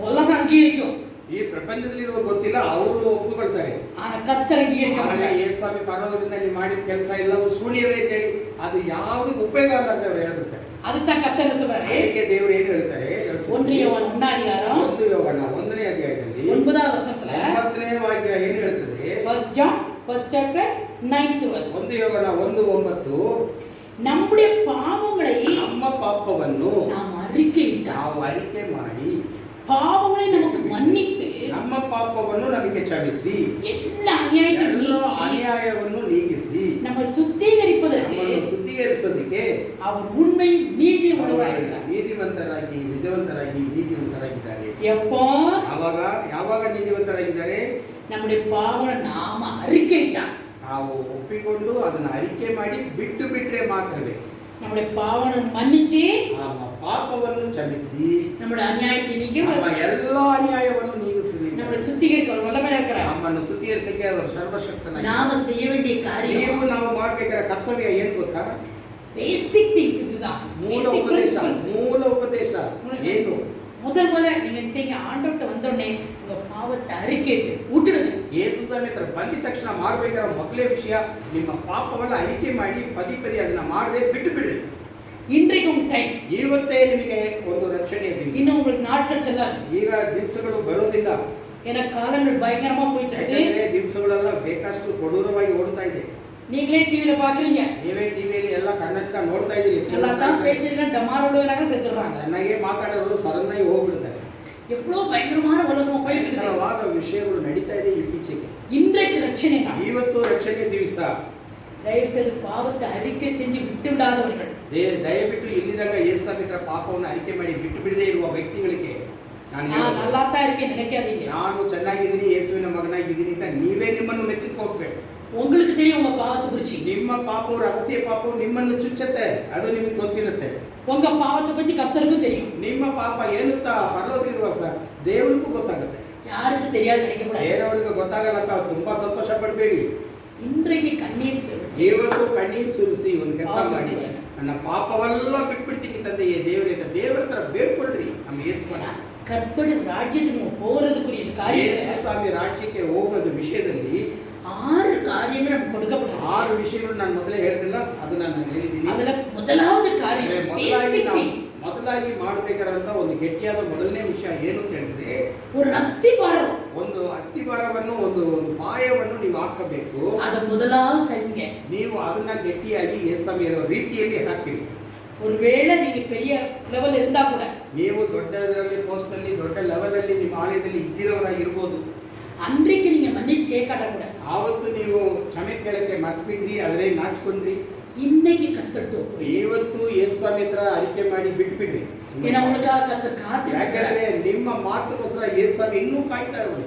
உலகம் அங்கீகரிக்கும். ಈ ಪ್ರಪಂಚದಲ್ಲಿರೋ ಗೊತ್ತಿಲ್ಲ, ಅವರು ಒಪ್ಪಿಕೊಳ್ತಾರೆ. ஆனா கர்த்தர் அங்கீகரிக்க ಯೇಸು ಸ್ವಾಮಿ ಪರಲೋಕದಿಂದ ನೀವು ಮಾಡಿದ ಕೆಲಸ ಎಲ್ಲವೂ ಶೂನ್ಯವೇ ಅಂತೇಳಿ ಅದು ಯಾವುದಕ್ಕೆ ಉಪಯೋಗ ಅಲ್ಲ ಅಂತ ಅವ್ರು ಹೇಳ್ಬಿಡ್ತಾರೆ. அதுதான் கர்த்தர் சொல்றாரு. ಅದಕ್ಕೆ ದೇವರು ಏನು ಹೇಳ್ತಾರೆ? 1 யோவான் 1 ಯೋಹಾನ 1ನೇ ಅಧ್ಯಾಯದಲ್ಲಿ 9வது வசனத்துல 9ನೇ ವಾಕ್ಯ ಏನು ಹೇಳ್ತದೆ? 1 John 1st chapter 9th verse, 1 ಯೋಹಾನ 1:9, நம்முடைய பாவங்களை ನಮ್ಮ ಪಾಪವನ್ನು நாம் அறிக்கையிட்டால், ನಾವು ಅರಿಕೆ ಮಾಡಿ பாவங்களை நமக்கு மன்னித்து ನಮ್ಮ ಪಾಪವನ್ನು ನಮಗೆ ಕ್ಷಮಿಸಿ எல்லா அநியாயத்தையும் ಎಲ್ಲ நீக்கி ಅನ್ಯಾಯವನ್ನು ನೀಗಿಸಿ நம்ம சுத்திகரிப்பதற்கு ನಮ್ಮನ್ನು ಶುದ್ಧೀಕರಿಸೋದಕ್ಕೆ அவர் உண்மை நீதி உள்ளவராயிருக்கிறார். ನೀತಿವಂತರಾಗಿ ನಿಜವಂತರಾಗಿ ನೀತಿವಂತರಾಗಿದ್ದಾರೆ. எப்போ ಯಾವಾಗ ಯಾವಾಗ ನೀತಿವಂತರಾಗಿದ್ದಾರೆ? நம்முடைய பாவங்களை நாம அறிக்கையிட்டால், ನಾವು ಒಪ್ಪಿಕೊಂಡು ಅದನ್ನ ಅರಿಕೆ ಮಾಡಿ ಬಿಟ್ಟು ಬಿಟ್ರೆ ಮಾತ್ರವೇ, நம்முடைய பாவனை மன்னிச்சு ನಮ್ಮ ಪಾಪವನ್ನು ಕ್ಷಮಿಸಿ நம்முடைய அநியாயத்தை நீக்கி ನಮ್ಮ ಎಲ್ಲ ಅನ್ಯಾಯವನ್ನು ನೀಗಿಸಲಿ, நம்முடைய சுத்திகரிக்க ஒரு வல்லமையா இருக்கிறார். ನಮ್ಮನ್ನು ಶುದ್ಧೀಕರಿಸಕ್ಕೆ ಅವರು ಸರ್ವಶಕ್ತನಾಗಿ. நாம செய்ய வேண்டிய காரியம், ನೀವು ನಾವು ಮಾಡ್ಬೇಕಾದ ಕರ್ತವ್ಯ ಏನ್ ಗೊತ್ತಾ? பேசிக் திங்ஸ் இதுதான். ಮೂಲ Basic ಉಪದೇಶ. principles. ಮೂಲ ಉಪದೇಶ ಏನು? முதல்ல நீங்க செய்யுங்க, ஆண்டவர்கிட்ட வந்தோடனே உங்க பாவத்தை அறிக்கையிட்டு விட்டுடுங்க. ಯೇಸು ಸ್ವಾಮಿ ಹತ್ರ ಬಂದಿದ ತಕ್ಷಣ ಮಾಡಬೇಕಾದ ಮೊದಲೇ ವಿಷಯ ನಿಮ್ಮ ಪಾಪವನ್ನ ಅರಿಕೆ ಮಾಡಿ ಪದೇ ಪದೇ ಅದನ್ನ ಮಾಡದೆ ಬಿಟ್ಟು ಬಿಡ್ರಿ. இன்றைக்கு உங்க டைம். ಇವತ್ತೇ ನಿಮಗೆ ಒಂದು ರಕ್ಷಣೆಯ ದಿವಸ. இன்னும் உங்களுக்கு நாட்கள் செல்லாது. ಈಗ ದಿವಸಗಳು ಬರೋದಿಲ್ಲ. ஏன்னா காலங்கள் பயங்கரமா போயிட்டு இருக்கு. ದಿವಸಗಳೆಲ್ಲ ಬೇಕಷ್ಟು ಕೊಡೂರವಾಗಿ ಓಡ್ತಾ ಇದೆ. நீங்களே டிவில பாக்குறீங்க, ನೀವೇ ಟಿವಿಯಲ್ಲಿ ಎಲ್ಲ ಕಣ್ಣಟ್ಟ ನೋಡ್ತಾ ಇದ್ದೀರಿ. எல்லாத்தான் பேசினா டமால் விடுவதாக செத்துறாங்க. ಚೆನ್ನಾಗೇ ಮಾತಾಡೋರು ಸಡನ್ ಆಗಿ ಹೋಗ್ಬಿಡ್ತಾರೆ. எவ்வளவு பயங்கரமான உலகம் போயிட்டு இருக்கு. ವಿಚಿತ್ರವಾದ ವಿಷಯಗಳು ನಡೀತಾ ಇದೆ ಇತ್ತೀಚೆಗೆ. இன்றைக்கு ரட்சணை நாள். ಇವತ್ತು ರಕ್ಷಣೆ ದಿವಸ. தயவு செய்து பாவத்தை அறிக்கை செஞ்சு விட்டு விடாதவர்கள், ದಯವಿಟ್ಟು ಇಲ್ಲಿದಾಗ ಯೇಸು ಹತ್ರ ಪಾಪವನ್ನು ಅರಿಕೆ ಮಾಡಿ ಬಿಟ್ಟು ಬಿಡದೇ ಇರುವ ವ್ಯಕ್ತಿಗಳಿಗೆ நான் நல்லா தான் இருக்கேன் நினைக்காதீங்க. ನಾನು ಚೆನ್ನಾಗಿದ್ದೀನಿ, ಯೇಸುವಿನ ಮಗನಾಗಿದ್ದೀನಿ ಅಂತ ನೀವೇ ನಿಮ್ಮನ್ನು ಮೆಚ್ಚಿಕೋಬೇಕು. உங்களுக்கு தெரியும் உங்க பாவத்தை குறிச்சு. ನಿಮ್ಮ ಪಾಪವು ರಹಸ್ಯ ಪಾಪವು ನಿಮ್ಮನ್ನು ಚುಚ್ಚುತ್ತೆ, ಅದು ನಿಮ್ಗೆ ಗೊತ್ತಿರುತ್ತೆ. உங்க பாவத்தை குறிச்சு கர்த்தருக்கும் தெரியும். ನಿಮ್ಮ ಪಾಪ ಏನುತ್ತ ಪರಲೋಕದಲ್ಲಿರುವ ದೇವರಿಗೂ ಗೊತ್ತಾಗುತ್ತೆ. யாருக்கு தெரியாது நினைக்கக்கூடாது. ಬೇರೆಯವರಿಗೆ ಗೊತ್ತಾಗಲ್ಲ ಅಂತ ತುಂಬಾ ಸಂತೋಷ ಪಡಬೇಡಿ. இன்றைக்கு கண்ணீர் ಇವತ್ತು ಕಣ್ಣೀರು ಸುರಿಸಿ ಒಂದು ಕೆಲಸ ಮಾಡಿ, ನನ್ನ ಪಾಪವೆಲ್ಲ ಬಿಟ್ಬಿಡ್ತೀನಿ ತಂದೆಯೇ ದೇವರೇ ಅಂತ ದೇವರ ಹತ್ರ ಬೇಡ್ಕೊಳ್ರಿ. ನಮ್ಮ ಯೇಸುವನ್ನ கர்த்தருடைய ராஜ்யத்துக்கு போறதுக்குரிய காரியம், ಯೇಸು ಸ್ವಾಮಿ ರಾಜ್ಯಕ್ಕೆ ಹೋಗೋದು ವಿಷಯದಲ್ಲಿ 6 காரியங்கள் நமக்கு கொடுக்கப்பட்டிருக்கு. 6 ವಿಷಯಗಳು ನಾನು ಮೊದಲೇ ಹೇಳಿದಿಲ್ಲ, ಅದು ನಾನು ಹೇಳಿದ್ದೀನಿ. ಅದರ ಮೊದಲಾவது காரியம் ಮೊದಲಾಗಿ ಮಾಡಬೇಕಾದಂತ ಒಂದು ಗಟ್ಟಿಯಾದ ಮೊದಲನೇ ವಿಷಯ ಏನು ಅಂತ ಹೇಳಿದ್ರೆ, ஒரு அஸ்திபாரம், ಒಂದು ಅಸ್ಥಿಭಾರವನ್ನು ಒಂದು ಪಾಯವನ್ನು ನೀವು ಹಾಕಬೇಕು. ಅದು ಮೊದಲಾவது செய்யுங்க. ನೀವು ಅದನ್ನ ಗಟ್ಟಿಯಾಗಿ ಯೇಸುವಿನ ರೀತಿಯಲ್ಲಿ ಹಾಕಿರಿ. ஒருவேளை நீங்க பெரிய லெவல் இருந்தா கூட, ನೀವು ದೊಡ್ಡದರಲ್ಲಿ ಪೋಸ್ಟ್ ಅಲ್ಲಿ ದೊಡ್ಡ ಲೆವೆಲ್ ಅಲ್ಲಿ ನಿಮ್ಮ ಆಲಯದಲ್ಲಿ ಇದ್ದಿರೋರಾಗಿರ್ಬೋದು, அன்றைக்கு நீங்க மன்னிப்பு கேட்காத கூட, ಆವತ್ತು ನೀವು ಕ್ಷಮೆ ಕೇಳಕ್ಕೆ ಮರ್ತು ಬಿಟ್ರಿ, ಅದ್ರೆ ನಾಚ್ಕೊಂಡ್ರಿ. இன்னைக்கு கர்த்தர் ಇವತ್ತು ಯೇಸು ಸ್ವಾಮಿ ಹತ್ರ ಅರಿಕೆ ಮಾಡಿ ಬಿಟ್ಟು ಬಿಡ್ರಿ. ஏன்னா உங்களுக்காக கர்த்தர் ಯಾಕಂದ್ರೆ காத்திருக்கிறார். ನಿಮ್ಮ ಮಾತುಗೋಸ್ಕರ ಯೇಸು ಸ್ವಾಮಿ ಇನ್ನೂ ಕಾಯ್ತಾ ಇದ್ದಾರೆ.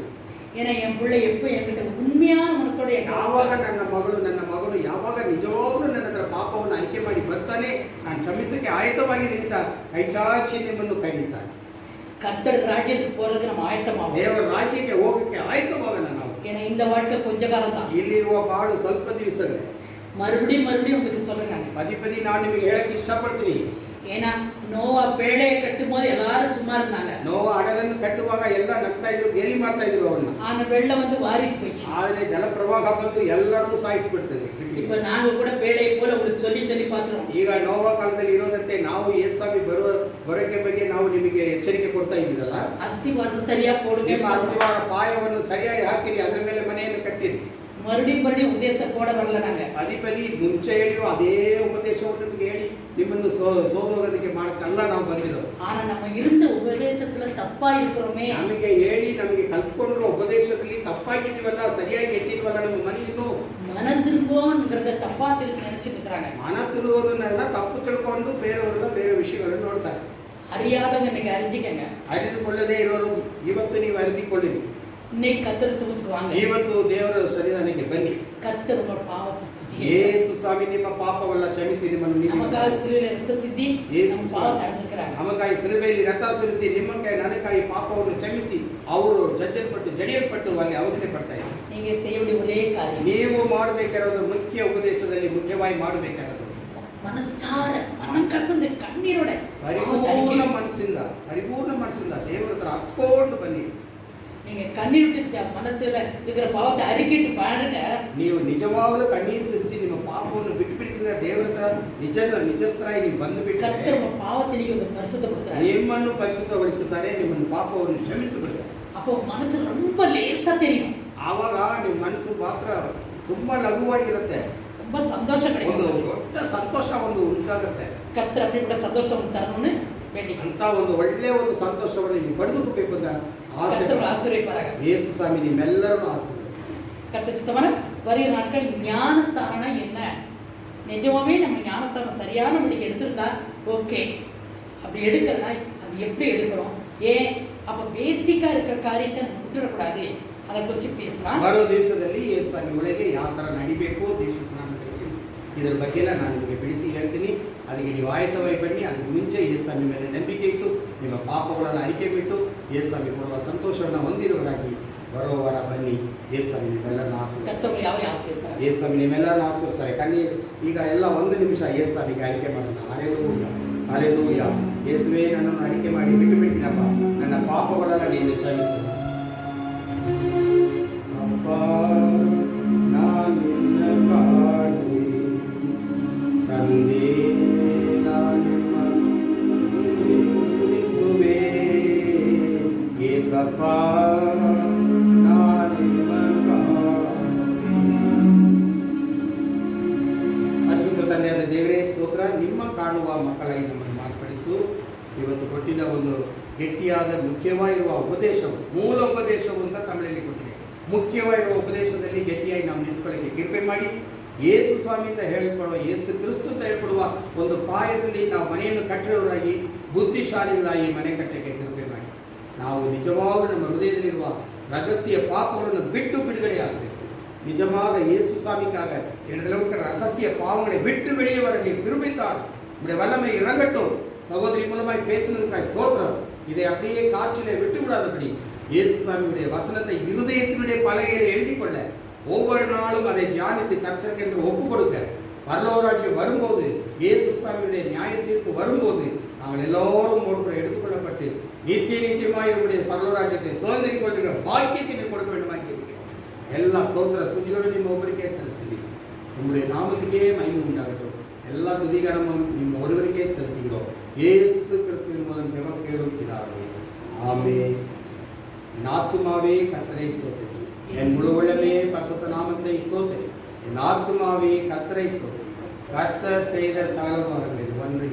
ஏன்னா என் பிள்ளை எப்ப என்கிட்ட உண்மையான மனத்தோட ಯಾವಾಗ ನನ್ನ ಮಗಳು ಯಾವಾಗ ನಿಜವಾಗ್ಲೂ ನನ್ನ ಹತ್ರ ಪಾಪವನ್ನು ಅರಿಕೆ ಮಾಡಿ ಬರ್ತಾನೆ, ನಾನು ಕ್ಷಮಿಸಕ್ಕೆ ಆಯತವಾಗಿದ್ದೀನಿ ಅಂತ ಕೈಚಾಚಿ ನಿಮ್ಮನ್ನು ಕರೀತಾನೆ. கர்த்தர் ராஜ்யத்துக்கு போறதுக்கு நம்ம ஆயத்தமாகும். ದೇವರ ರಾಜ್ಯಕ್ಕೆ ಹೋಗಕ್ಕೆ ಆಯತವಾಗೋಣ ನಾವು. ஏன்னா இந்த வாழ்க்கை கொஞ்ச காலம் தான். ಇಲ್ಲಿರುವ ಬಾಳು ಸ್ವಲ್ಪ ದಿವಸಗಳೇ. மறுபடியும் உங்களுக்கு சொல்றேன் நான். ಪದಿ ನಾನು ನಿಮಗೆ ಹೇಳಕ್ಕೆ ಇಷ್ಟಪಡ್ತೀನಿ. ஏன்னா நோவா பேழையை கட்டும் போது எல்லாரும் சும்மா இருந்தாங்க. ನೋವಾ ಹಡಗನ್ನು ಕಟ್ಟುವಾಗ ಎಲ್ಲ ನಗ್ತಾ ಇದ್ರು, ಗೇಲಿ ಮಾಡ್ತಾ ಇದ್ರು ಅವನ್ನ. ஆனா வெள்ளம் வந்து வாரிட்டு போயிடுச்சு. ಆದ್ರೆ ಜಲಪ್ರವಾಹ ಬಂದು ಎಲ್ಲರನ್ನೂ ಸಾಯಿಸಿಬಿಡ್ತದೆ. இப்ப நாங்க கூட பேழையை போல உங்களுக்கு சொல்லி பார்க்கிறோம். ಈಗ ನೋವಾ ಕಾಲದಲ್ಲಿ ಇರೋದಂತೆ ನಾವು ಯೇಸುವಿ ಬರೋಕೆ ಬಗ್ಗೆ ನಾವು ನಿಮಗೆ ಎಚ್ಚರಿಕೆ ಕೊಡ್ತಾ ಇದ್ದೀರಲ್ಲ. ಅಸ್ತಿವಾರ ಸರಿಯಾ போடுங்க. ನಿಮ್ಮ ಅಸ್ತಿವಾರ ಪಾಯವನ್ನು ಸರಿಯಾಗಿ ಹಾಕಿರಿ, ಅದರ ಮೇಲೆ ಮನೆಯನ್ನು ಕಟ್ಟಿರಿ. மறுபடியும் உபதேசத்தை போட வரல நாங்க. ಪದಿ ಮುಂಚೆ ಹೇಳಿರೋ ಅದೇ ಉಪದೇಶವನ್ನು ನಿಮಗೆ ಹೇಳಿ ನಿಮ್ಮನ್ನು ಸೋದೋಗೋದಕ್ಕೆ ಮಾಡಕ್ಕಲ್ಲ ನಾವು ಬಂದಿರೋದು. ஆனா நம்ம இருந்த உபதேசத்துல தப்பா இருக்கிறோமே. ನಮಗೆ ಹೇಳಿ ನಮಗೆ ಕಲ್ತ್ಕೊಂಡ್ರು ಉಪದೇಶದಲ್ಲಿ ತಪ್ಪಾಗಿದ್ದೀವಲ್ಲ, ಸರಿಯಾಗಿ ಎಟ್ಟಿಲ್ವಲ್ಲ, ನಮ್ಮ ಮನೆಯನ್ನು மனம் திரும்புவோங்கிறத தப்பா நினைச்சிட்டு இருக்காங்க. ಮನ ತಿರುವುದನ್ನೆಲ್ಲ ತಪ್ಪು ತಿಳ್ಕೊಂಡು ಬೇರೆಯವರೆಲ್ಲ ಬೇರೆ ವಿಷಯಗಳನ್ನು ನೋಡ್ತಾರೆ. அறியாதவங்க இன்னைக்கு அறிஞ்சிக்கங்க. ಅರಿದುಕೊಳ್ಳದೇ ಇರೋರು ಇವತ್ತು ನೀವು ಅರಿದುಕೊಳ್ಳಿರಿ. இன்னைக்கு கர்த்தர் சுமத்துக்கு வாங்க. ಇವತ್ತು ದೇವರ ಸನ್ನಿಧಾನಕ್ಕೆ ಬನ್ನಿ. கர்த்தர் உங்க பாவத்தை ಯೇಸು ಸ್ವಾಮಿ ನಿಮ್ಮ ಪಾಪವೆಲ್ಲ ಕ್ಷಮಿಸಿ ನಿಮ್ಮನ್ನು நமக்காக சிலுவையில் ரத்த சிந்தி நம்ம பாவத்தை அறிஞ்சிக்கிறாங்க. ನಮಗಾಗಿ ಸಿಲುಬೆಯಲ್ಲಿ ರಕ್ತ ಸುರಿಸಿ ನಿಮ್ಮಕ್ಕಾಗಿ ನನಗಾಗಿ ಪಾಪವನ್ನು ಕ್ಷಮಿಸಿ ಅವರು ಜಡಿಯಲ್ಪಟ್ಟು ಅಲ್ಲಿ ಅವಸ್ಥೆ ಪಡ್ತಾ ಇದ್ದಾರೆ. நீங்க செய்ய வேண்டிய ஒரே காரியம், ನೀವು ಮಾಡಬೇಕಾಗಿರೋದು ಮುಖ್ಯ ಉಪದೇಶದಲ್ಲಿ ಮುಖ್ಯವಾಗಿ ಮಾಡಬೇಕಾಗಿರೋದು ಮನಸಾರ ಮನಕಸಂದ ಕಣ್ಣೀರೋட ಪರಿಪೂರ್ಣ ಮನಸ್ಸಿಂದ ದೇವರ ಹತ್ರ ಹತ್ಕೊಂಡು ಬನ್ನಿ. நீங்க கண்ணீர் விட்டு மனத்துல இருக்கிற பாவத்தை அறிக்கிட்டு பாருங்க. ನೀವು ನಿಜವಾಗಲೂ ಕಣ್ಣೀರು ಸುರಿಸಿ ನಿಮ್ಮ ಪಾಪವನ್ನು ಬಿಟ್ಟು ದೇವರ ಹತ್ರ ನಿಜಸ್ಥರಾಗಿ ನೀವು ಬಂದು ಬಿಟ್ಟು கர்த்தர் உங்க பாவத்தை நீங்க பரிசுத்தப்படுத்துறாரு. ನಿಮ್ಮನ್ನು ಪರಿಶುದ್ಧಗೊಳಿಸುತ್ತಾರೆ, ನಿಮ್ಮನ್ನು ಪಾಪವನ್ನು ಕ್ಷಮಿಸಿಬಿಡ್ತಾರೆ. அப்போ மனசு ரொம்ப லேசா தெரியும். ಆವಾಗ ನಿಮ್ಮ ಮನಸ್ಸು ಮಾತ್ರ ತುಂಬಾ ಲಘುವಾಗಿರುತ್ತೆ, ரொம்ப சந்தோஷம் ಒಂದು கிடைக்கும். ದೊಡ್ಡ ಸಂತೋಷ ಒಂದು ಉಂಟಾಗುತ್ತೆ. கர்த்தர் அப்படிப்பட்ட சந்தோஷம் தரணும்னு வேண்டிக் ಅಂತ ಒಂದು ಒಳ್ಳೆಯ ಒಂದು ಸಂತೋಷವನ್ನು ನೀವು ಪಡೆದುಕೋಬೇಕು ಅಂತ ಆಸೆ. ஆசீர்வதிப்பாராக. ಯೇಸು ಸ್ವಾಮಿ ನಿಮ್ಮೆಲ್ಲರನ್ನು ಆಶೀರ್ವದಿಸ್ತಾರೆ. கர்த்தர் சித்தமான வருகிற நாட்கள் ஞானஸ்தானம்னா என்ன, நிஜமாவே நம்ம ஞானஸ்தானம் சரியான படிக்க எடுத்திருந்தா ஓகே, அப்படி எடுக்கலன்னா அது எப்படி எடுக்கணும், ஏன் அப்போ பேசிக்கா இருக்கிற காரியத்தை நம்ம விட்டுறக்கூடாது, அதை குறித்து பேசலாம். ಬರೋ ದಿವಸದಲ್ಲಿ ಯೇಸು ಸ್ವಾಮಿ ಒಳಗೆ ಯಾವ ಥರ ನಡಿಬೇಕು ಇದರ ಬಗ್ಗೆ ಎಲ್ಲ ನಾನು ನಿಮಗೆ ಬಿಡಿಸಿ ಹೇಳ್ತೀನಿ. ಅದಕ್ಕೆ ನೀವು ಆಯತವಾಗಿ ಬನ್ನಿ. ಅದಕ್ಕೆ ಮುಂಚೆ ಯೇಸು ಸ್ವಾಮಿ ಮೇಲೆ ನಂಬಿಕೆ ಇಟ್ಟು ನಿಮ್ಮ ಪಾಪಗಳನ್ನು ಅರಿಕೆ ಬಿಟ್ಟು ಯೇಸು ಸ್ವಾಮಿ ಕೊಡುವ ಸಂತೋಷವನ್ನು ಹೊಂದಿರುವವರಾಗಿ ಬರೋ ವಾರ ಬನ್ನಿ. ಯೇಸು ಸ್ವಾಮಿ ನಿಮ್ಮೆಲ್ಲರನ್ನ ಆಶೀರ್ವದಿಸ್ತಾರೆ. ಯೇಸು ಸ್ವಾಮಿ ನಿಮ್ಮೆಲ್ಲರನ್ನ ಆಶೀರ್ವದಿಸ್ತಾರೆ. ಕಣ್ಣೀರು ಈಗ ಎಲ್ಲ 1 ನಿಮಿಷ ಯೇಸು ಸ್ವಾಮಿಗೆ ಅರಿಕೆ ಮಾಡೋಣ. ಹಲ್ಲೆಲೂಯಾ. ಹಲ್ಲೆಲೂಯಾ. ಯೇಸುವೇ, ನನ್ನನ್ನು ಅರಿಕೆ ಮಾಡಿ ಬಿಟ್ಟು ಬಿಡ್ತೀನಪ್ಪ, ನನ್ನ ಪಾಪಗಳೆಲ್ಲ ನೀನು ಕ್ಷಮಿಸು. ಅಪ್ಪ, ನಾನು ನಿನ್ನ ಕಾಣುವೆ, ತಂದೆ ನಾನು ಸ್ತುತಿಸುವೆ, ಯೇಸಪ್ಪ ನಾನು ನಿನ್ನ ಕಾಣುವೆ. ಪರಿಶುದ್ಧ ತಂದೆಯಾದ ದೇವರೇ ಸ್ತೋತ್ರ. ನಿಮ್ಮ ಕಾಣುವ ಮಕ್ಕಳಾಗಿ ನಮ್ಮನ್ನು ಮಾರ್ಪಡಿಸು. ಇವತ್ತು ಕೊಟ್ಟಿದ್ದ ಒಂದು ಗಟ್ಟಿಯಾದ ಮುಖ್ಯವಾಗಿರುವ ಉಪದೇಶವು, ಮೂಲ ಉಪದೇಶವು ಅಂತ ತಮಿಳಲ್ಲಿ ಕೊಟ್ಟಿದೆ. ಮುಖ್ಯವಾಗಿರುವ ಉಪದೇಶದಲ್ಲಿ ಗಟ್ಟಿಯಾಗಿ ನಾವು ನಿಂತ್ಕೊಳ್ಳಿಕ್ಕೆ ಕೃಪೆ ಮಾಡಿ, ಯೇಸು ಸ್ವಾಮಿಯಿಂದ ಹೇಳಿಕೊಳ್ಳುವ, ಯೇಸು ಕ್ರಿಸ್ತು ಅಂತ ಹೇಳಿಕೊಡುವ ಒಂದು ಪಾಯದಲ್ಲಿ ನಾವು ಮನೆಯನ್ನು ಕಟ್ಟಿರೋರಾಗಿ ಬುದ್ಧಿಶಾಲಿಗಳಾಗಿ ಮನೆ ಕಟ್ಟಕ್ಕೆ ಕೃಪೆ ಮಾಡಿ. ನಾವು ನಿಜವಾಗಲೂ ನಮ್ಮ ಹೃದಯದಲ್ಲಿರುವ ರಹಸ್ಯ ಪಾಪಗಳನ್ನು ಬಿಟ್ಟು ಬಿಡುಗಡೆ ಆಗಬೇಕು. நிஜமாக இயேசு சாமிக்காக எனது இருக்கிற ரகசிய பாவங்களை விட்டு வெளியே வர நீர் கிருபைத்தார். உடைய வல்லமை இறங்கட்டும். சகோதரி மூலமாய் பேசினதுக்காய் ஸ்தோத்திரம். இதை அப்படியே காற்றிலே விட்டு விடாதபடி இயேசு சாமியுடைய வசனத்தை இருதயத்தினுடைய பலகையிலே எழுதி கொள்ள, ஒவ்வொரு நாளும் அதை தியானித்து கர்த்தருக்கு என்று ஒப்பு கொடுக்க, பரலோராஜ்யம் வரும்போது, இயேசு சாமியுடைய நியாயத்திற்கு வரும்போது நாங்கள் எல்லோரும் ஒன்று எடுத்துக்கொள்ளப்பட்டு நித்தியமாய் உங்களுடைய பரலோராஜ்யத்தை சுதந்திரிக் கொள்கிற பாக்கியத்தை கொடுக்க வேண்டுமாய் கேட்கிறோம். ಎಲ್ಲ ಸ್ತೋತ್ರ ಸ್ತುತಿಗಳು ನಿಮ್ಮ ಒಬ್ಬರಿಗೆ ಸಲ್ಲಿಸ್ತೀವಿ. ನಿಮ್ಮುடைய ನಾಮಕ್ಕೆ ಮಹಿಮೆ ಉಂಟಾಗட்டும். ಎಲ್ಲ துதிகரமும் ನಿಮ್ಮ ஒருவருக்கே செலுத்துகிறோம். இயேசு கிறிஸ்துவின் மூலம் ஜெபம் கேளும் பிதாவே, ஆமென். என் ஆத்துமாவே கர்த்தரை ஸ்தோத்திரி, என் முழு உள்ளமே பரிசுத்த நாமத்தை ஸ்தோத்திரி. என் ஆத்துமாவே கர்த்தரை ஸ்தோத்திரி. கர்த்தர் செய்த சகல உபகாரங்களில் ஒன்றை